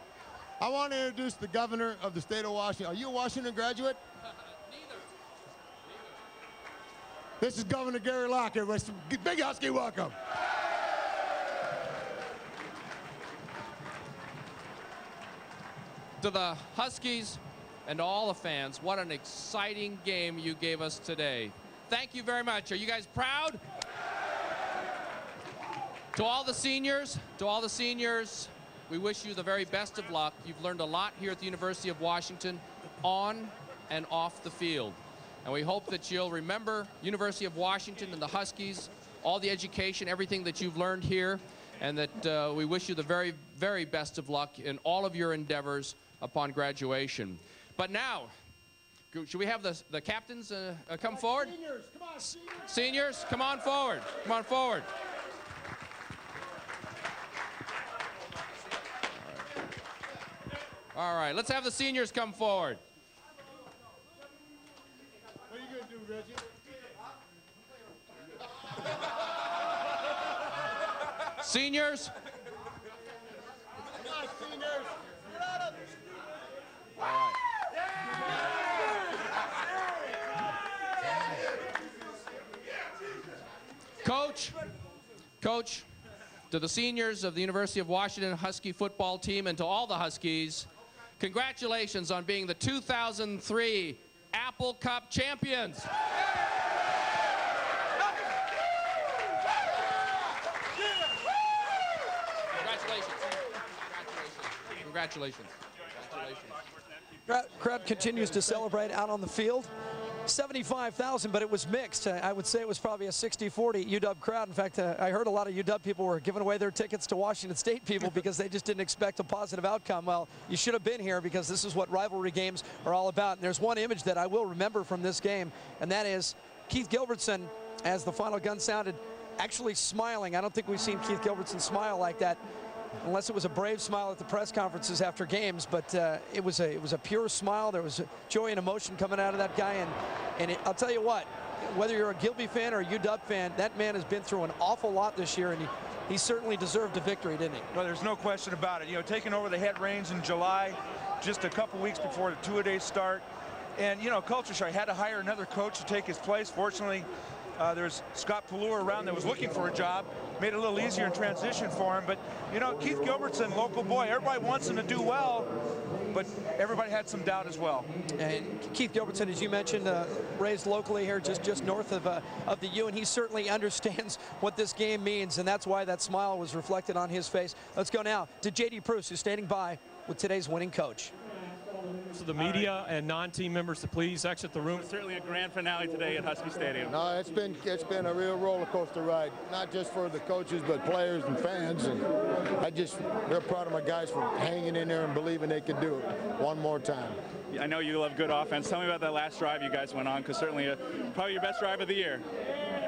the governor of the state of Washington. Are you a Washington graduate? Neither. This is Governor Gary Lockett with some big Husky welcome. To the Huskies and all the fans, what an exciting game you gave us today. Thank you very much. Are you guys proud? To all the seniors, we wish you the very best of luck. You've learned a lot here at the University of Washington on and off the field. And we hope that you'll remember University of Washington and the Huskies, all the education, everything that you've learned here, and that we wish you the very, very best of luck in all of your endeavors upon graduation. But now, should we have the captains come forward? Seniors, come on, seniors. Seniors, come on forward. Come on forward. All right, let's have the seniors come forward. What are you going to do, Reggie? Seniors. Come on, seniors. All right. Coach, to the seniors of the University of Washington Husky football team and to all the Huskies, congratulations on being the 2003 Apple Cup champions. Congratulations. Crowd continues to celebrate out on the field. 75,000, but it was mixed. I would say it was probably a 60-40 UW crowd. In fact, I heard a lot of UW people were giving away their tickets to Washington State people because they just didn't expect a positive outcome. Well, you should have been here because this is what rivalry games are all about. And there's one image that I will remember from this game, and that is Keith Gilbertson, as the final gun sounded, actually smiling. I don't think we've seen Keith Gilbertson smile like that, unless it was a brave smile at the press conferences after games, but it was a pure smile. There was joy and emotion coming out of that guy, and I'll tell you what, whether you're a Gilby fan or a UW fan, that man has been through an awful lot this year, and he certainly deserved a victory, didn't he? Well, there's no question about it. You know, taking over the head reins in July, just a couple weeks before the two-a-day start, and you know, culture shock. Had to hire another coach to take his place. Fortunately, there's Scott Pellure around that was looking for a job. Made it a little easier in transition for him. But, you know, Keith Gilbertson, local boy, everybody wants him to do well, but everybody had some doubt as well. And Keith Gilbertson, as you mentioned, raised locally here just north of the U, and he certainly understands what this game means, and that's why that smile was reflected on his face. Let's go now to J.D. Pruce, who's standing by with today's winning coach. So the media and non-team members to please exit the room. Certainly a grand finale today at Husky Stadium. No, it's been a real roller coaster ride, not just for the coaches, but players and fans. And I just real proud of my guys for hanging in there and believing they could do it one more time. I know you love good offense. Tell me about that last drive you guys went on, because certainly probably your best drive of the year.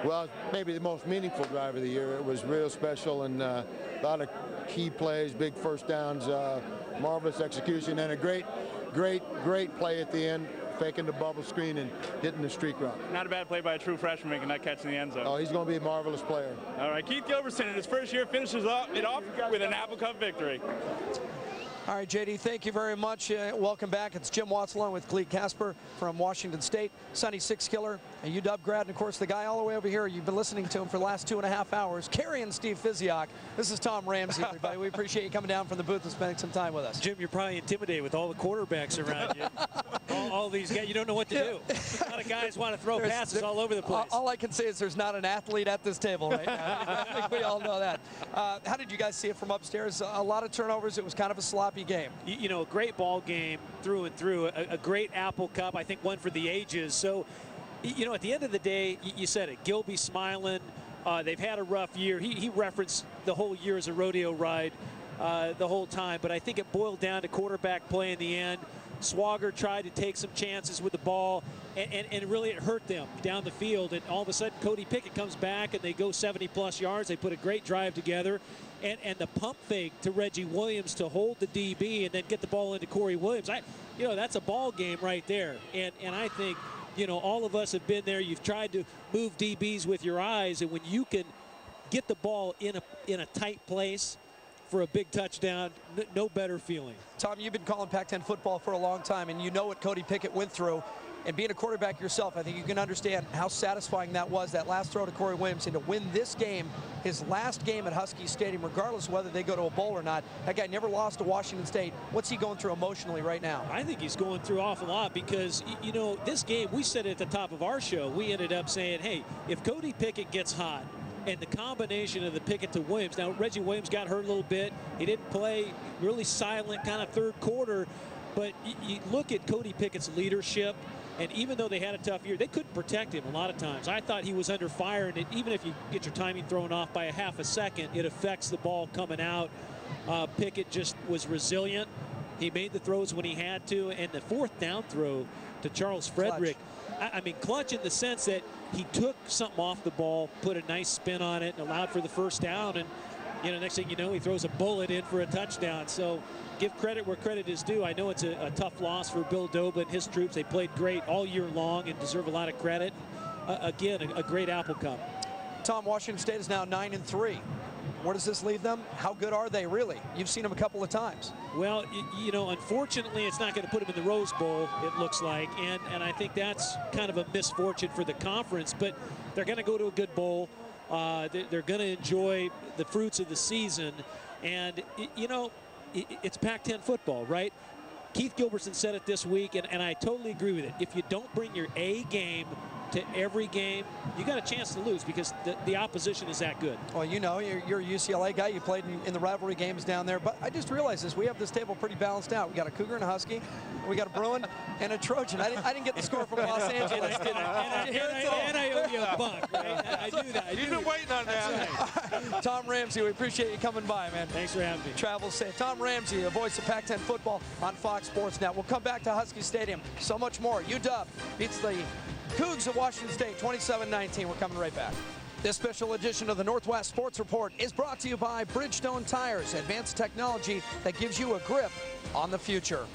Well, maybe the most meaningful drive of the year. It was real special, and a lot of key plays, big first downs, marvelous execution, and a great play at the end, faking the bubble screen and hitting the streak route. Not a bad play by a true freshman making that catch in the end zone. Oh, he's going to be a marvelous player. All right, Keith Gilbertson in his first year finishes it off with an Apple Cup victory. All right, JD, thank you very much. Welcome back. It's Jim Watts along with Clete Casper from Washington State, Sonny Sixkiller, a UW grad, and of course the guy all the way over here. You've been listening to him for the last 2.5 hours, carrying Steve Physiak. This is Tom Ramsey, everybody. We appreciate you coming down from the booth and spending some time with us. Jim, you're probably intimidated with all the quarterbacks around you. all these guys, you don't know what to do. A lot of guys want to throw passes all over the place. All I can say is there's not an athlete at this table right now. I think we all know that. How did you guys see it from upstairs? A lot of turnovers. It was kind of a sloppy game. You know, a great ball game through and through. A great Apple Cup, I think one for the ages. So, you know, at the end of the day, you said it, Gilby smiling. They've had a rough year. He referenced the whole year as a rodeo ride the whole time, but I think it boiled down to quarterback play in the end. Swagger tried to take some chances with the ball, and really it hurt them down the field. And all of a sudden, Cody Pickett comes back, and they go 70-plus yards. They put a great drive together. And the pump fake to Reggie Williams to hold the DB and then get the ball into Corey Williams. You know, that's a ball game right there. And I think, you know, all of us have been there. You've tried to move DBs with your eyes, and when you can get the ball in a tight place for a big touchdown, no better feeling. Tom, you've been calling Pac-10 football for a long time, and you know what Cody Pickett went through. And being a quarterback yourself, I think you can understand how satisfying that was, that last throw to Corey Williams, and to win this game, his last game at Husky Stadium, regardless of whether they go to a bowl or not. That guy never lost to Washington State. What's he going through emotionally right now? I think he's going through an awful lot because, you know, this game, we said at the top of our show, we ended up saying, hey, if Cody Pickett gets hot, and the combination of the Pickett to Williams. Now, Reggie Williams got hurt a little bit. He didn't play, really silent kind of third quarter. But you look at Cody Pickett's leadership, and even though they had a tough year, they couldn't protect him a lot of times. I thought he was under fire, and even if you get your timing thrown off by a half a second, it affects the ball coming out. Pickett just was resilient. He made the throws when he had to, and the fourth down throw to Charles Frederick. I mean, clutch in the sense that he took something off the ball, put a nice spin on it, and allowed for the first down. And, you know, next thing you know, he throws a bullet in for a touchdown. So give credit where credit is due. I know it's a tough loss for Bill Doba and his troops. They played great all year long and deserve a lot of credit. Again, a great Apple Cup. Tom, Washington State is now 9-3. Where does this leave them? How good are they, really? You've seen them a couple of times. Well, you know, unfortunately, it's not going to put them in the Rose Bowl, it looks like. And I think that's kind of a misfortune for the conference. But they're going to go to a good bowl. They're going to enjoy the fruits of the season. And, you know, it's Pac-10 football, right? Keith Gilbertson said it this week, and I totally agree with it. If you don't bring your A game to every game, you got a chance to lose because the opposition is that good. Well, you know, you're a UCLA guy. You played in the rivalry games down there. But I just realized this. We have this table pretty balanced out. We got a Cougar and a Husky. We got a Bruin and a Trojan. I didn't get the score from Los Angeles, did I? And I owe you a buck, right? I do that. You've been waiting on that. Right. Tom Ramsey, we appreciate you coming by, man. Thanks for having me. Travel safe. Tom Ramsey, the voice of Pac-10 football on Fox Sports Net. We'll come back to Husky Stadium. So much more. UW beats the Cougs of Washington State 27-19. We're coming right back. This special edition of the Northwest Sports Report is brought to you by Bridgestone Tires, advanced technology that gives you a grip on the future.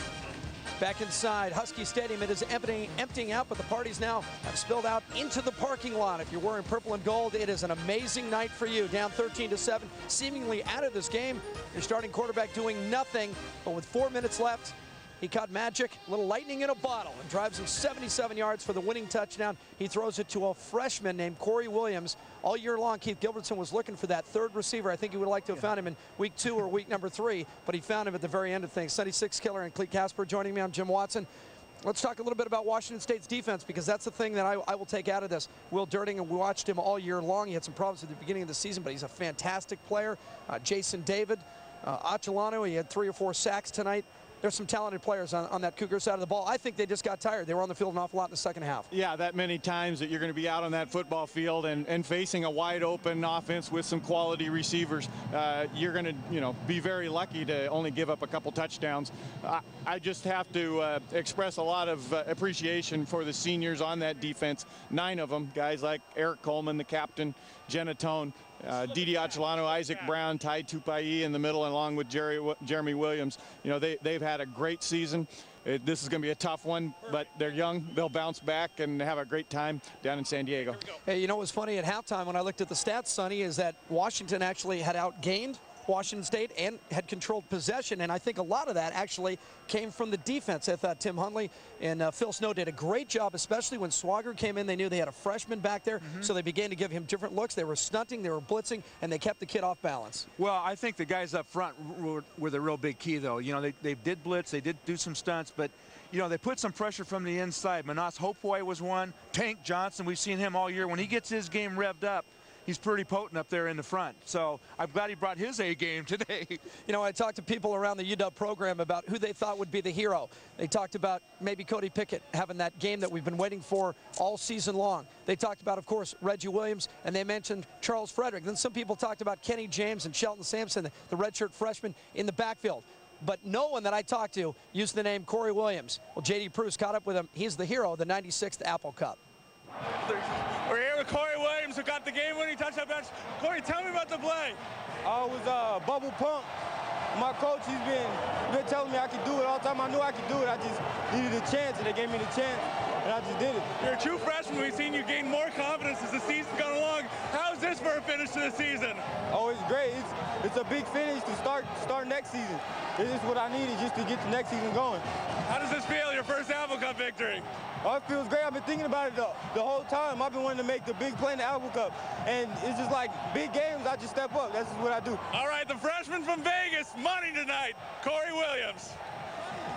Back inside Husky Stadium, it is emptying out, but the parties now have spilled out into the parking lot. If you're wearing purple and gold, it is an amazing night for you. Down 13-7, seemingly out of this game. Your starting quarterback doing nothing, but with 4 minutes left, he caught magic, a little lightning in a bottle, and drives him 77 yards for the winning touchdown. He throws it to a freshman named Corey Williams. All year long, Keith Gilbertson was looking for that third receiver. I think he would like to have found him in week 2 or week number 3, but he found him at the very end of things. Sunny Six Killer and Cleet Casper joining me. I'm Jim Watson. Let's talk a little bit about Washington State's defense, because that's the thing that I will take out of this. Will Durding, and we watched him all year long. He had some problems at the beginning of the season, but he's a fantastic player. Jason David, Achelano, he had 3 or 4 sacks tonight. There's some talented players on that Cougar side of the ball. I think they just got tired. They were on the field an awful lot in the second half. Yeah, that many times that you're going to be out on that football field and facing a wide open offense with some quality receivers. You're going to, be very lucky to only give up a couple touchdowns. I just have to express a lot of appreciation for the seniors on that defense. 9 of them, guys like Eric Coleman, the captain, Genatone, Didi Achelano, Isaac Brown, Ty Tupai in the middle, along with Jeremy Williams. They've had a great season. This is going to be a tough one, but they're young. They'll bounce back and have a great time down in San Diego. Hey, you know what was funny at halftime when I looked at the stats, Sonny, is that Washington actually had outgained Washington State and had controlled possession, and I think a lot of that actually came from the defense. I thought Tim Hundley and Phil Snow did a great job, especially when Swagger came in. They knew they had a freshman back there, so they began to give him different looks. They were stunting, they were blitzing, and they kept the kid off balance. Well, I think the guys up front were the real big key, though. They did blitz, they did do some stunts, but they put some pressure from the inside. Manas Hopeway was one. Tank Johnson, we've seen him all year. When he gets his game revved up, he's pretty potent up there in the front. So I'm glad he brought his A game today. I talked to people around the UW program about who they thought would be the hero. They talked about maybe Cody Pickett having that game that we've been waiting for all season long. They talked about, of course, Reggie Williams, and they mentioned Charles Frederick. Then some people talked about Kenny James and Shelton Sampson, the redshirt freshman in the backfield. But no one that I talked to used the name Corey Williams. Well, J.D. Pruce caught up with him. He's the hero of the 96th Apple Cup. We're here with Corey Williams, who got the game-winning touchdown pass. Corey, tell me about the play. I was bubble pump. My coach, he's been telling me I could do it all the time. I knew I could do it. I just needed a chance, and they gave me the chance, and I just did it. You're a true freshman. We've seen you gain more confidence as the season's gone along. How's this for a finish to the season? Oh, it's great. It's a big finish to start next season. This is what I needed just to get the next season going. How does this feel, your first Apple Cup victory? Oh, it feels great. I've been thinking about it the whole time. I've been wanting to make the big play in the Apple Cup. And it's just like big games, I just step up. That's just what I do. All right, the freshman from Vegas, money tonight, Corey Williams.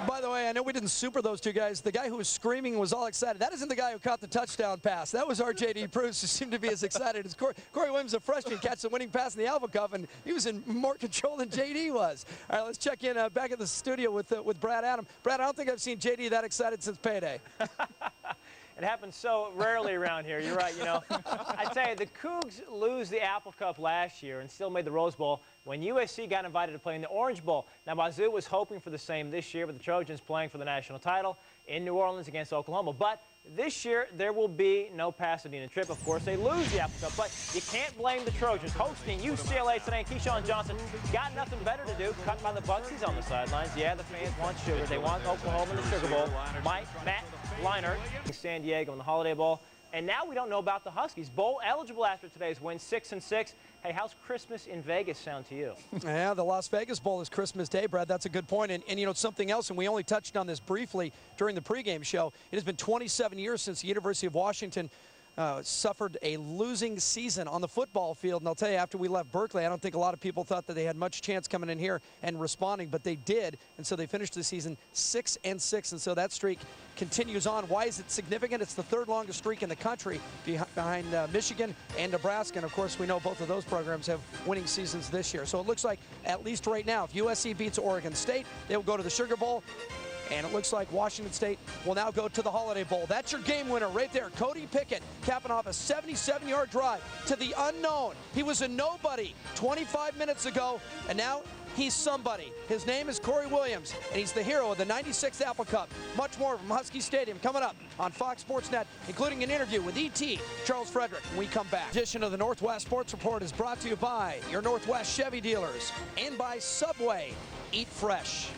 By the way, I know we didn't super those two guys. The guy who was screaming was all excited. That isn't the guy who caught the touchdown pass. That was our J.D. Pruce, who seemed to be as excited as Corey Williams, a freshman, catch the winning pass in the Apple Cup, and he was in more control than J.D. was. All right, let's check in back at the studio with Brad Adam. Brad, I don't think I've seen J.D. that excited since payday. It happens so rarely around here. You're right, I tell you, the Cougs lose the Apple Cup last year and still made the Rose Bowl when USC got invited to play in the Orange Bowl. Now, Wazoo was hoping for the same this year, with the Trojans playing for the national title in New Orleans against Oklahoma. But this year, there will be no Pasadena trip. Of course, they lose the Apple Cup, but you can't blame the Trojans. Hosting UCLA today, Keyshawn Johnson got nothing better to do. Cut by the Bucks, he's on the sidelines. Yeah, the fans want sugar. They want Oklahoma in the Sugar Bowl. Matt Leinart in San Diego in the Holiday Bowl. And now we don't know about the Huskies. Bowl eligible after today's win, 6-6. Hey, how's Christmas in Vegas sound to you? Yeah, the Las Vegas Bowl is Christmas Day, Brad. That's a good point. And something else, and we only touched on this briefly during the pregame show. It has been 27 years since the University of Washington suffered a losing season on the football field. And I'll tell you, after we left Berkeley, I don't think a lot of people thought that they had much chance coming in here and responding, but they did. And so they finished the season 6-6. And so that streak continues on. Why is it significant? It's the third longest streak in the country behind Michigan and Nebraska. And of course, we know both of those programs have winning seasons this year. So it looks like, at least right now, if USC beats Oregon State, they will go to the Sugar Bowl. And it looks like Washington State will now go to the Holiday Bowl. That's your game winner right there. Cody Pickett capping off a 77-yard drive to the unknown. He was a nobody 25 minutes ago, and now he's somebody. His name is Corey Williams, and he's the hero of the 96th Apple Cup. Much more from Husky Stadium coming up on Fox Sports Net, including an interview with E.T. Charles Frederick when we come back. Edition of the Northwest Sports Report is brought to you by your Northwest Chevy dealers and by Subway. Eat fresh.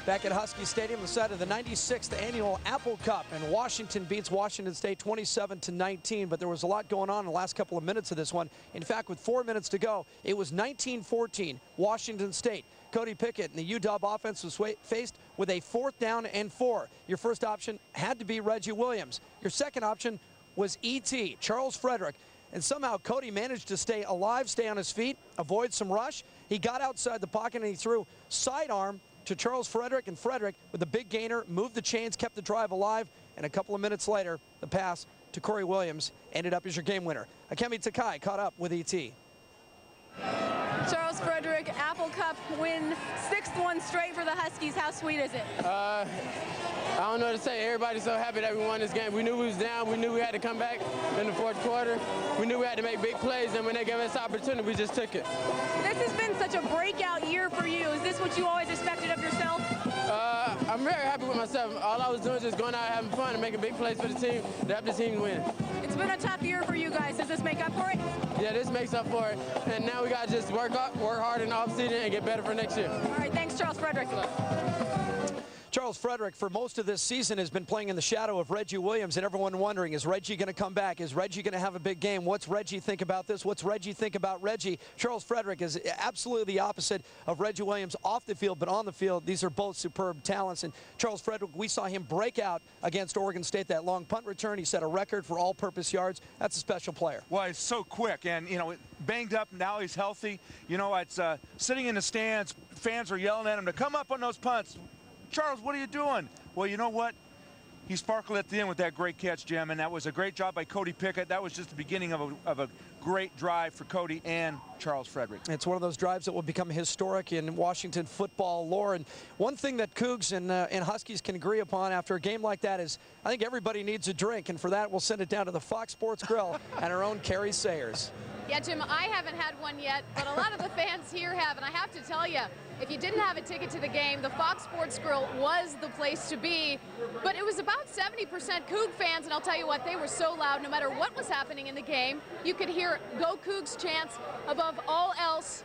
Back at Husky Stadium, the site of the 96th annual Apple Cup, and Washington beats Washington State 27-19, but there was a lot going on in the last couple of minutes of this one. In fact, with 4 minutes to go, it was 19-14, Washington State. Cody Pickett and the UW offense was faced with a 4th down and 4. Your first option had to be Reggie Williams. Your second option was E.T., Charles Frederick. And somehow Cody managed to stay alive, stay on his feet, avoid some rush. He got outside the pocket and he threw sidearm to Charles Frederick, and Frederick, with a big gainer, moved the chains, kept the drive alive, and a couple of minutes later, the pass to Corey Williams ended up as your game winner. Akemi Takai caught up with E.T. Charles Frederick, Apple Cup win, 6th one straight for the Huskies. How sweet is it? I don't know what to say. Everybody's so happy that we won this game. We knew we was down. We knew we had to come back in the 4th quarter. We knew we had to make big plays, and when they gave us the opportunity, we just took it. This has been such a breakout year for you. Is this what you always expected of yourself? I'm very happy with myself. All I was doing was just going out having fun and making big plays for the team to help the team win. It's been a tough year for you guys. Does this make up for it? Yeah, this makes up for it. And now we got to just work hard in the offseason and get better for next year. All right, thanks, Charles Frederick. Charles Frederick, for most of this season, has been playing in the shadow of Reggie Williams, and everyone wondering, is Reggie going to come back? Is Reggie going to have a big game? What's Reggie think about this? What's Reggie think about Reggie? Charles Frederick is absolutely the opposite of Reggie Williams off the field, but on the field, these are both superb talents. And Charles Frederick, we saw him break out against Oregon State, that long punt return. He set a record for all-purpose yards. That's a special player. Well, he's so quick, and, you know, banged up, now he's healthy. You know, it's sitting in the stands, fans are yelling at him to come up on those punts. Charles, what are you doing? Well, you know what? He sparkled at the end with that great catch, Jim, and that was a great job by Cody Pickett. That was just the beginning of a great drive for Cody and Charles Frederick. It's one of those drives that will become historic in Washington football lore. And one thing that Cougs and Huskies can agree upon after a game like that is I think everybody needs a drink, and for that we'll send it down to the Fox Sports Grill and our own Carrie Sayers. Yeah, Jim, I haven't had one yet, but a lot of the fans here have, and I have to tell you, if you didn't have a ticket to the game, the Fox Sports Grill was the place to be. But it was about 70% Coug fans, and I'll tell you what, they were so loud no matter what was happening in the game. You could hear Go Cougs chants above all else.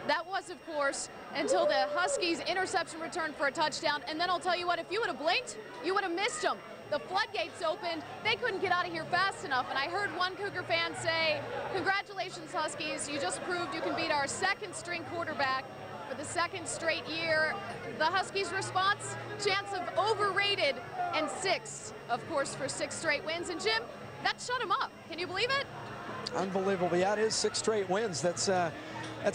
That was, of course, until the Huskies interception return for a touchdown. And then I'll tell you what, if you would have blinked, you would have missed them. The floodgates opened. They couldn't get out of here fast enough. And I heard one Cougar fan say, congratulations, Huskies. You just proved you can beat our 2nd string quarterback for the 2nd straight year. The Huskies' response, chance of overrated, and 6, of course, for 6 straight wins. And Jim, that shut him up. Can you believe it? Unbelievable. Yeah, it is 6 straight wins. That's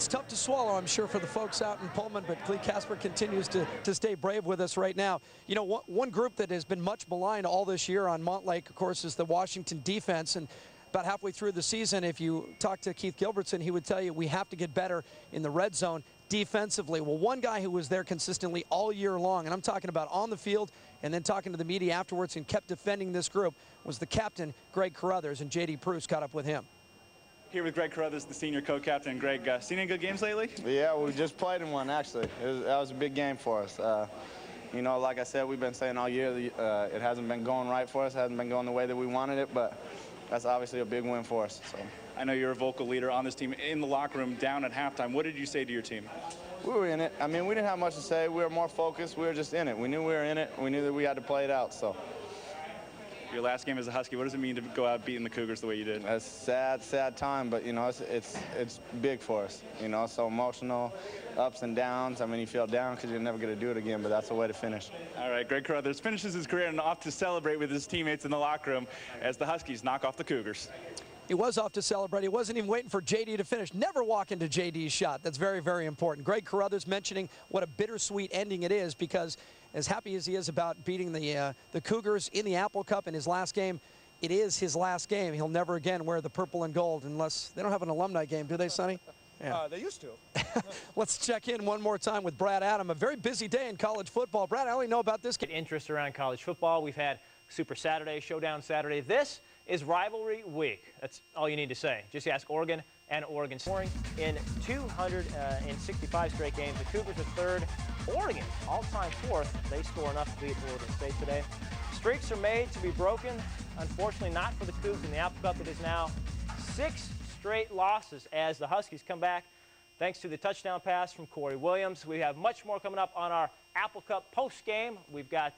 tough to swallow, I'm sure, for the folks out in Pullman, but Clee Casper continues to stay brave with us right now. You know, one group that has been much maligned all this year on Montlake, of course, is the Washington defense. And about halfway through the season, if you talk to Keith Gilbertson, he would tell you we have to get better in the red zone defensively. Well, one guy who was there consistently all year long, and I'm talking about on the field and then talking to the media afterwards and kept defending this group, was the captain, Greg Carruthers, and J.D. Pruce caught up with him. Here with Greg Carruthers, the senior co-captain. Greg, seen any good games lately? Yeah, we just played in one, actually. That was a big game for us. You know, like I said, we've been saying all year it hasn't been going right for us, hasn't been going the way that we wanted it, but that's obviously a big win for us. So. I know you're a vocal leader on this team. In the locker room, down at halftime, what did you say to your team? We were in it. I mean, we didn't have much to say. We were more focused. We were just in it. We knew we were in it. We knew that we had to play it out. So. Your last game as a Husky, what does it mean to go out beating the Cougars the way you did? It's sad, sad time, but, you know, it's big for us. You know, so emotional, ups and downs. I mean, you feel down because you're never going to do it again, but that's the way to finish. All right, Greg Carruthers finishes his career and off to celebrate with his teammates in the locker room as the Huskies knock off the Cougars. He was off to celebrate. He wasn't even waiting for JD to finish. Never walk into JD's shot. That's very, very important. Greg Carruthers mentioning what a bittersweet ending it is, because as happy as he is about beating the Cougars in the Apple Cup in his last game, it is his last game. He'll never again wear the purple and gold unless they don't have an alumni game, do they, Sonny? Yeah. They used to. Let's check in one more time with Brad Adam. A very busy day in college football. Brad, I only know about this. Interest around college football. We've had Super Saturday, Showdown Saturday. This is rivalry week. That's all you need to say. Just ask Oregon and Oregon. Scoring in 265 straight games. The Cougars are third. Oregon, all-time fourth. They score enough to beat Oregon State today. Streaks are made to be broken. Unfortunately, not for the Cougs in the Apple Cup. It is now 6 straight losses as the Huskies come back thanks to the touchdown pass from Corey Williams. We have much more coming up on our Apple Cup post-game. We've got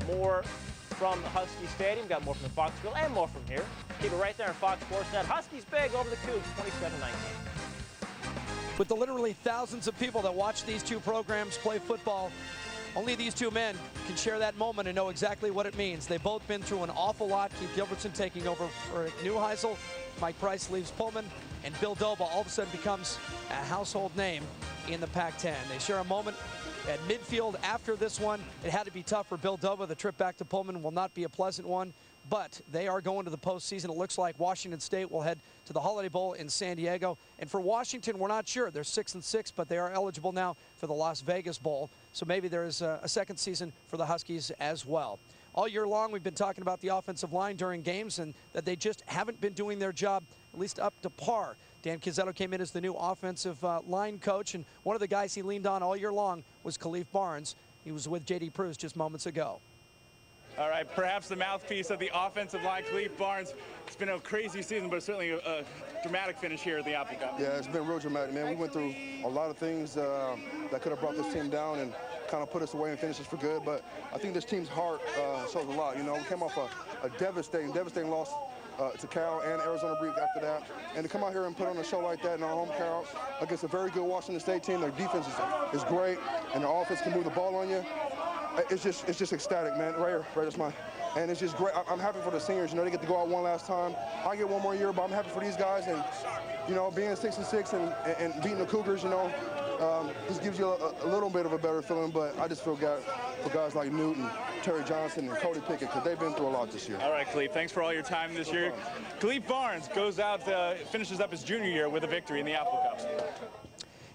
more from the Husky Stadium, got more from the Foxville, and more from here. Keep it right there on Fox Sports Net. Huskies big over the Cougs, 27-19. With the literally thousands of people that watch these two programs play football, only these two men can share that moment and know exactly what it means. They've both been through an awful lot. Keith Gilbertson taking over for Neuheisel. Mike Price leaves Pullman, and Bill Doba all of a sudden becomes a household name in the Pac-10. They share a moment at midfield after this one. It had to be tough for Bill Doba. The trip back to Pullman will not be a pleasant one, but they are going to the postseason. It looks like Washington State will head to the Holiday Bowl in San Diego. And for Washington, we're not sure. They're 6-6, but they are eligible now for the Las Vegas Bowl. So maybe there is a second season for the Huskies as well. All year long, we've been talking about the offensive line during games and that they just haven't been doing their job, at least up to par. Dan Cazzetto came in as the new offensive line coach, and one of the guys he leaned on all year long was Khalif Barnes. He was with J.D. Pruz just moments ago. All right, perhaps the mouthpiece of the offensive line, Khalif Barnes. It's been a crazy season, but certainly a dramatic finish here at the Apple Cup. Yeah, it's been real dramatic, man. We went through a lot of things that could have brought this team down and kind of put us away and finish us for good, but I think this team's heart shows a lot. You know, we came off a devastating loss to Cal and Arizona Breed after that, and to come out here and put on a show like that in our home crowd against a very good Washington State team. Their defense is great, and their offense can move the ball on you. It's just ecstatic, man. Right here, that's mine. And it's just great. I'm happy for the seniors. You know, they get to go out one last time. I get one more year, but I'm happy for these guys. And, you know, being 6-6 and beating the Cougars, you know, this gives you a little bit of a better feeling. But I just feel for guys like Newton, Terry Johnson, and Cody Pickett, because they've been through a lot this year. All right, Khalif, thanks for all your time this year. Khalif Barnes goes out, finishes up his junior year with a victory in the Apple Cup.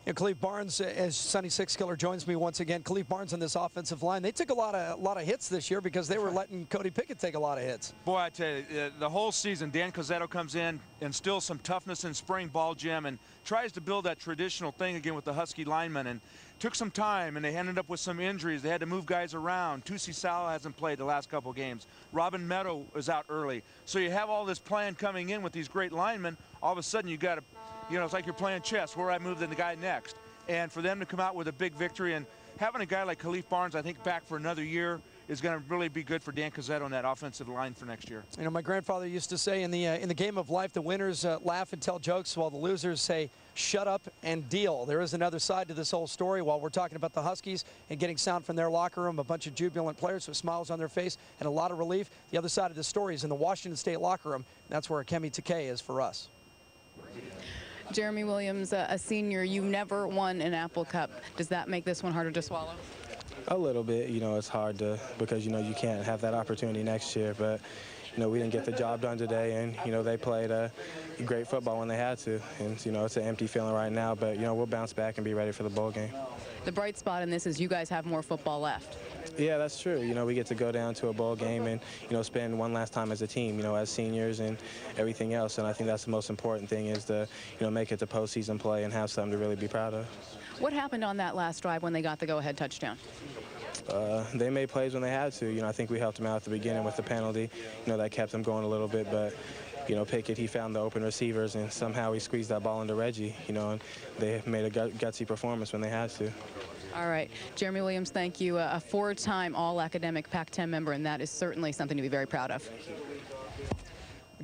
And Khalif Barnes, as Sonny Sixkiller joins me once again, Khalif Barnes on this offensive line, they took a lot of hits this year because they were letting Cody Pickett take a lot of hits. Boy, I tell you, the whole season, Dan Cazzetto comes in, instills some toughness in spring ball, Jim, and tries to build that traditional thing again with the Husky linemen. And took some time, and they ended up with some injuries. They had to move guys around. Tusi Sal hasn't played the last couple games. Robin Meadow was out early. So you have all this plan coming in with these great linemen. All of a sudden, you got to, you know, it's like you're playing chess. Where I move the guy next. And for them to come out with a big victory and having a guy like Khalif Barnes, I think, back for another year is going to really be good for Dan Cazzetto on that offensive line for next year. You know, my grandfather used to say in the game of life, the winners laugh and tell jokes while the losers say, shut up and deal. There is another side to this whole story. While we're talking about the Huskies and getting sound from their locker room, a bunch of jubilant players with smiles on their face and a lot of relief, the other side of the story is in the Washington State locker room. That's where Kemi Takei is for us. Jeremy Williams, a senior, you never won an Apple Cup. Does that make this one harder to swallow? A little bit. You know, it's hard to, because, you know, you can't have that opportunity next year. But, you know, we didn't get the job done today, and, you know, they played great football when they had to. And, you know, it's an empty feeling right now, but, you know, we'll bounce back and be ready for the bowl game. The bright spot in this is you guys have more football left. Yeah, that's true. You know, we get to go down to a bowl game and, you know, spend one last time as a team, you know, as seniors and everything else. And I think that's the most important thing is to, you know, make it to postseason play and have something to really be proud of. What happened on that last drive when they got the go-ahead touchdown? They made plays when they had to. You know, I think we helped them out at the beginning with the penalty. You know, that kept them going a little bit. But, Pickett, he found the open receivers, and somehow he squeezed that ball into Reggie, and they made a gutsy performance when they had to. All right, Jeremy Williams, thank you. A 4-time All-Academic Pac-10 member, and that is certainly something to be very proud of.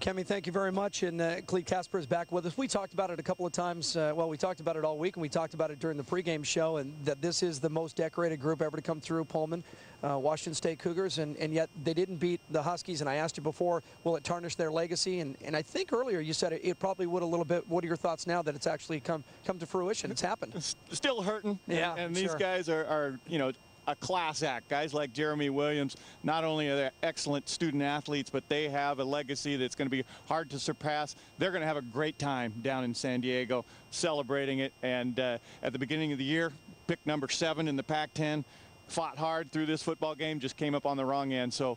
Kemi, thank you very much. And Clete Casper is back with us. We talked about it a couple of times. Well, we talked about it all week, and we talked about it during the pregame show, and that this is the most decorated group ever to come through Pullman, Washington State Cougars, and yet they didn't beat the Huskies. And I asked you before, will it tarnish their legacy? And I think earlier you said it probably would a little bit. What are your thoughts now that it's actually come to fruition? It's happened. It's still hurting. Yeah, and these guys are a class act. Guys like Jeremy Williams, not only are they excellent student athletes, but they have a legacy that's going to be hard to surpass. They're going to have a great time down in San Diego celebrating it. And at the beginning of the year, picked number 7 in the Pac-10, fought hard through this football game, just came up on the wrong end. So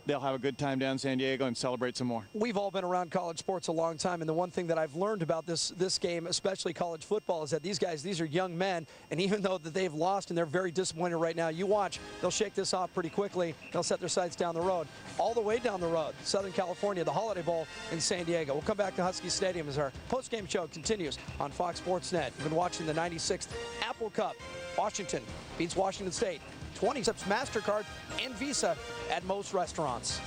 they'll have a good time down in San Diego and celebrate some more. We've all been around college sports a long time, and the one thing that I've learned about this game, especially college football, is that these are young men, and even though that they've lost and they're very disappointed right now, you watch, they'll shake this off pretty quickly. They'll set their sights down the road, all the way down the road, Southern California, the Holiday Bowl in San Diego. We'll come back to Husky Stadium as our post-game show continues on Fox Sports Net. You've been watching the 96th Apple Cup. Washington beats Washington State. 20 accepts MasterCard and Visa at most restaurants.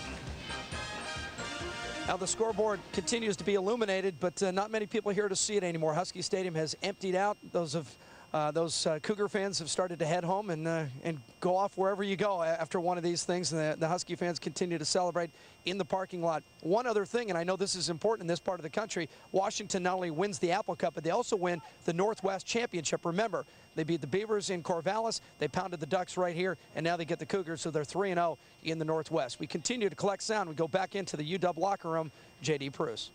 Now the scoreboard continues to be illuminated, but not many people here to see it anymore. Husky Stadium has emptied out. Those Cougar fans have started to head home and go off wherever you go after one of these things. And the Husky fans continue to celebrate in the parking lot. One other thing, and I know this is important in this part of the country, Washington not only wins the Apple Cup, but they also win the Northwest Championship. Remember, they beat the Beavers in Corvallis, they pounded the Ducks right here, and now they get the Cougars, so they're 3-0 in the Northwest. We continue to collect sound. We go back into the UW locker room. J.D. Pruce.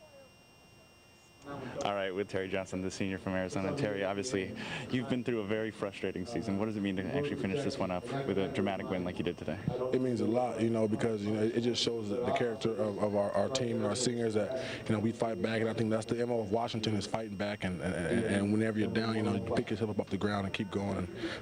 All right, with Terry Johnson, the senior from Arizona. Terry, obviously, you've been through a very frustrating season. What does it mean to actually finish this one up with a dramatic win like you did today? It means a lot, because it just shows the character of our team and our seniors that, we fight back, and I think that's the MO of Washington is fighting back, and whenever you're down, you pick yourself up off the ground and keep going,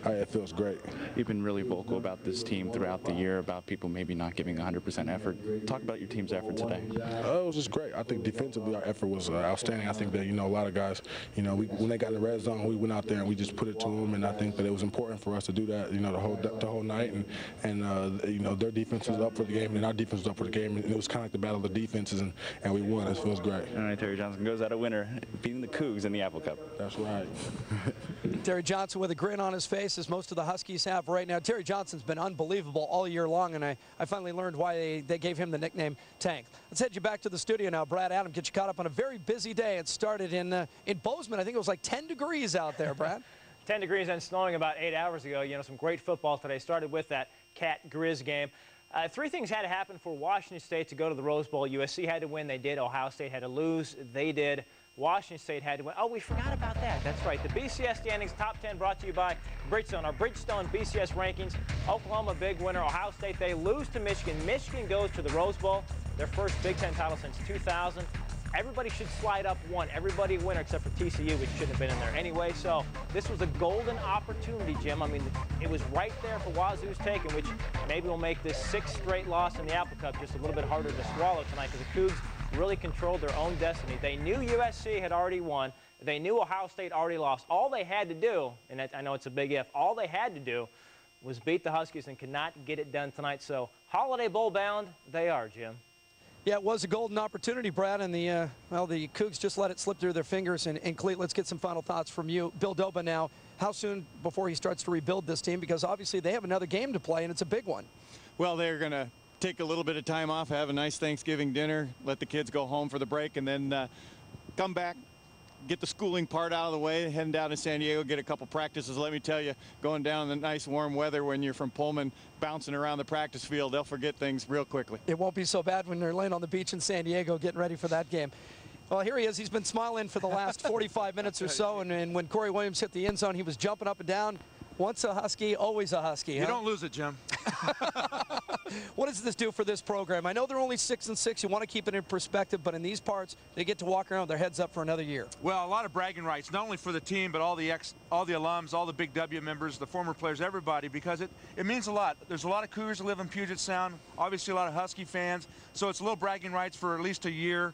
and it feels great. You've been really vocal about this team throughout the year, about people maybe not giving 100% effort. Talk about your team's effort today. It was just great. I think defensively our effort was outstanding. I think that, a lot of guys, when they got in the red zone, we went out there and we just put it to them, and I think that it was important for us to do that, the whole night, and their defense was up for the game, and our defense was up for the game, and it was kind of like the battle of the defenses, and we won. It feels great. All right, Terry Johnson goes out a winner, beating the Cougs in the Apple Cup. That's right. Terry Johnson with a grin on his face, as most of the Huskies have right now. Terry Johnson's been unbelievable all year long, and I finally learned why they gave him the nickname Tank. Let's head you back to the studio now. Brad Adam, get you caught up on a very busy day. It started in Bozeman. I think it was like 10 degrees out there, Brad. 10 degrees and snowing about 8 hours ago. Some great football today. Started with that Cat-Grizz game. 3 things had to happen for Washington State to go to the Rose Bowl. USC had to win. They did. Ohio State had to lose. They did. Washington State had to win. Oh, we forgot about that. That's right. The BCS standings, top 10, brought to you by Bridgestone. Our Bridgestone BCS rankings. Oklahoma, big winner. Ohio State, they lose to Michigan. Michigan goes to the Rose Bowl, their first Big Ten title since 2000. Everybody should slide up one. Everybody a winner except for TCU, which shouldn't have been in there anyway. So this was a golden opportunity, Jim. I mean, it was right there for Wazoo's taking, which maybe will make this 6th straight loss in the Apple Cup just a little bit harder to swallow tonight, because the Cougs really controlled their own destiny. They knew USC had already won. They knew Ohio State already lost. All they had to do, and I know it's a big if, all they had to do was beat the Huskies and could not get it done tonight. So Holiday Bowl bound, they are, Jim. Yeah, it was a golden opportunity, Brad, and the Cougs just let it slip through their fingers. And Clete, let's get some final thoughts from you. Bill Doba now, how soon before he starts to rebuild this team? Because obviously they have another game to play, and it's a big one. Well, they're going to take a little bit of time off, have a nice Thanksgiving dinner, let the kids go home for the break, and then come back, get the schooling part out of the way, heading down to San Diego, get a couple practices. Let me tell you, going down in the nice warm weather when you're from Pullman, bouncing around the practice field, they'll forget things real quickly. It won't be so bad when they're laying on the beach in San Diego getting ready for that game. Well, here he is. He's been smiling for the last 45 minutes or so, and when Corey Williams hit the end zone, he was jumping up and down. Once a Husky, always a Husky. You don't lose it, Jim. What does this do for this program? I know they're only 6-6. You want to keep it in perspective, but in these parts, they get to walk around with their heads up for another year. Well, a lot of bragging rights, not only for the team, but all the alums, all the Big W members, the former players, everybody, because it means a lot. There's a lot of Cougars that live in Puget Sound, obviously a lot of Husky fans, so it's a little bragging rights for at least a year.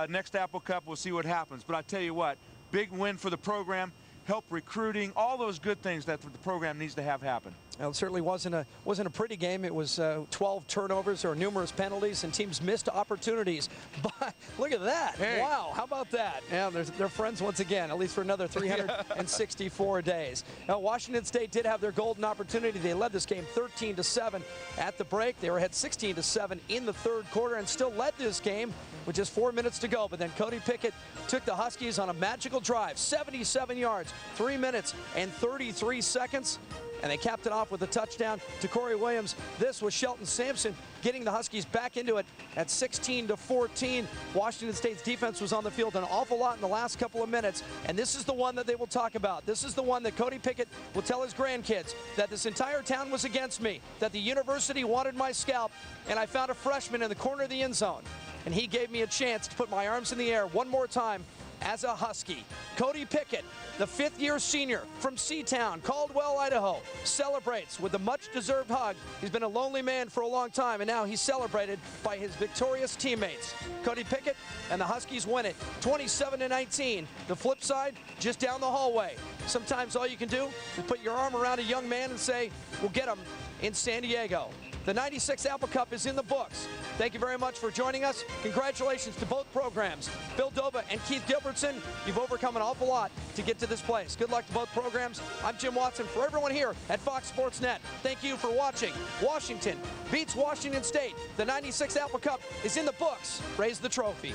Next Apple Cup, we'll see what happens. But I tell you what, big win for the program. Help recruiting, all those good things that the program needs to have happen. Well, it certainly wasn't a pretty game. It was 12 turnovers. There were numerous penalties, and teams missed opportunities. But look at that. Hey. Wow, how about that? Yeah, they're friends once again, at least for another 364 days. Now, Washington State did have their golden opportunity. They led this game 13-7 at the break. They were ahead 16-7 in the third quarter and still led this game with just 4 minutes to go. But then Cody Pickett took the Huskies on a magical drive, 77 yards, 3 minutes and 33 seconds. And they capped it off with a touchdown to Corey Williams. This was Shelton Sampson getting the Huskies back into it at 16-14. Washington State's defense was on the field an awful lot in the last couple of minutes, and this is the one that they will talk about. This is the one that Cody Pickett will tell his grandkids, that this entire town was against me, that the university wanted my scalp, and I found a freshman in the corner of the end zone, and he gave me a chance to put my arms in the air one more time as a Husky. Cody Pickett, the fifth-year senior from Seatown, Caldwell, Idaho, celebrates with a much-deserved hug. He's been a lonely man for a long time, and now he's celebrated by his victorious teammates. Cody Pickett and the Huskies win it 27-19. The flip side, just down the hallway. Sometimes all you can do is put your arm around a young man and say, we'll get him in San Diego. The 96 Apple Cup is in the books. Thank you very much for joining us. Congratulations to both programs. Bill Doba and Keith Gilbertson, you've overcome an awful lot to get to this place. Good luck to both programs. I'm Jim Watson. For everyone here at Fox Sports Net, thank you for watching. Washington beats Washington State. The 96 Apple Cup is in the books. Raise the trophy.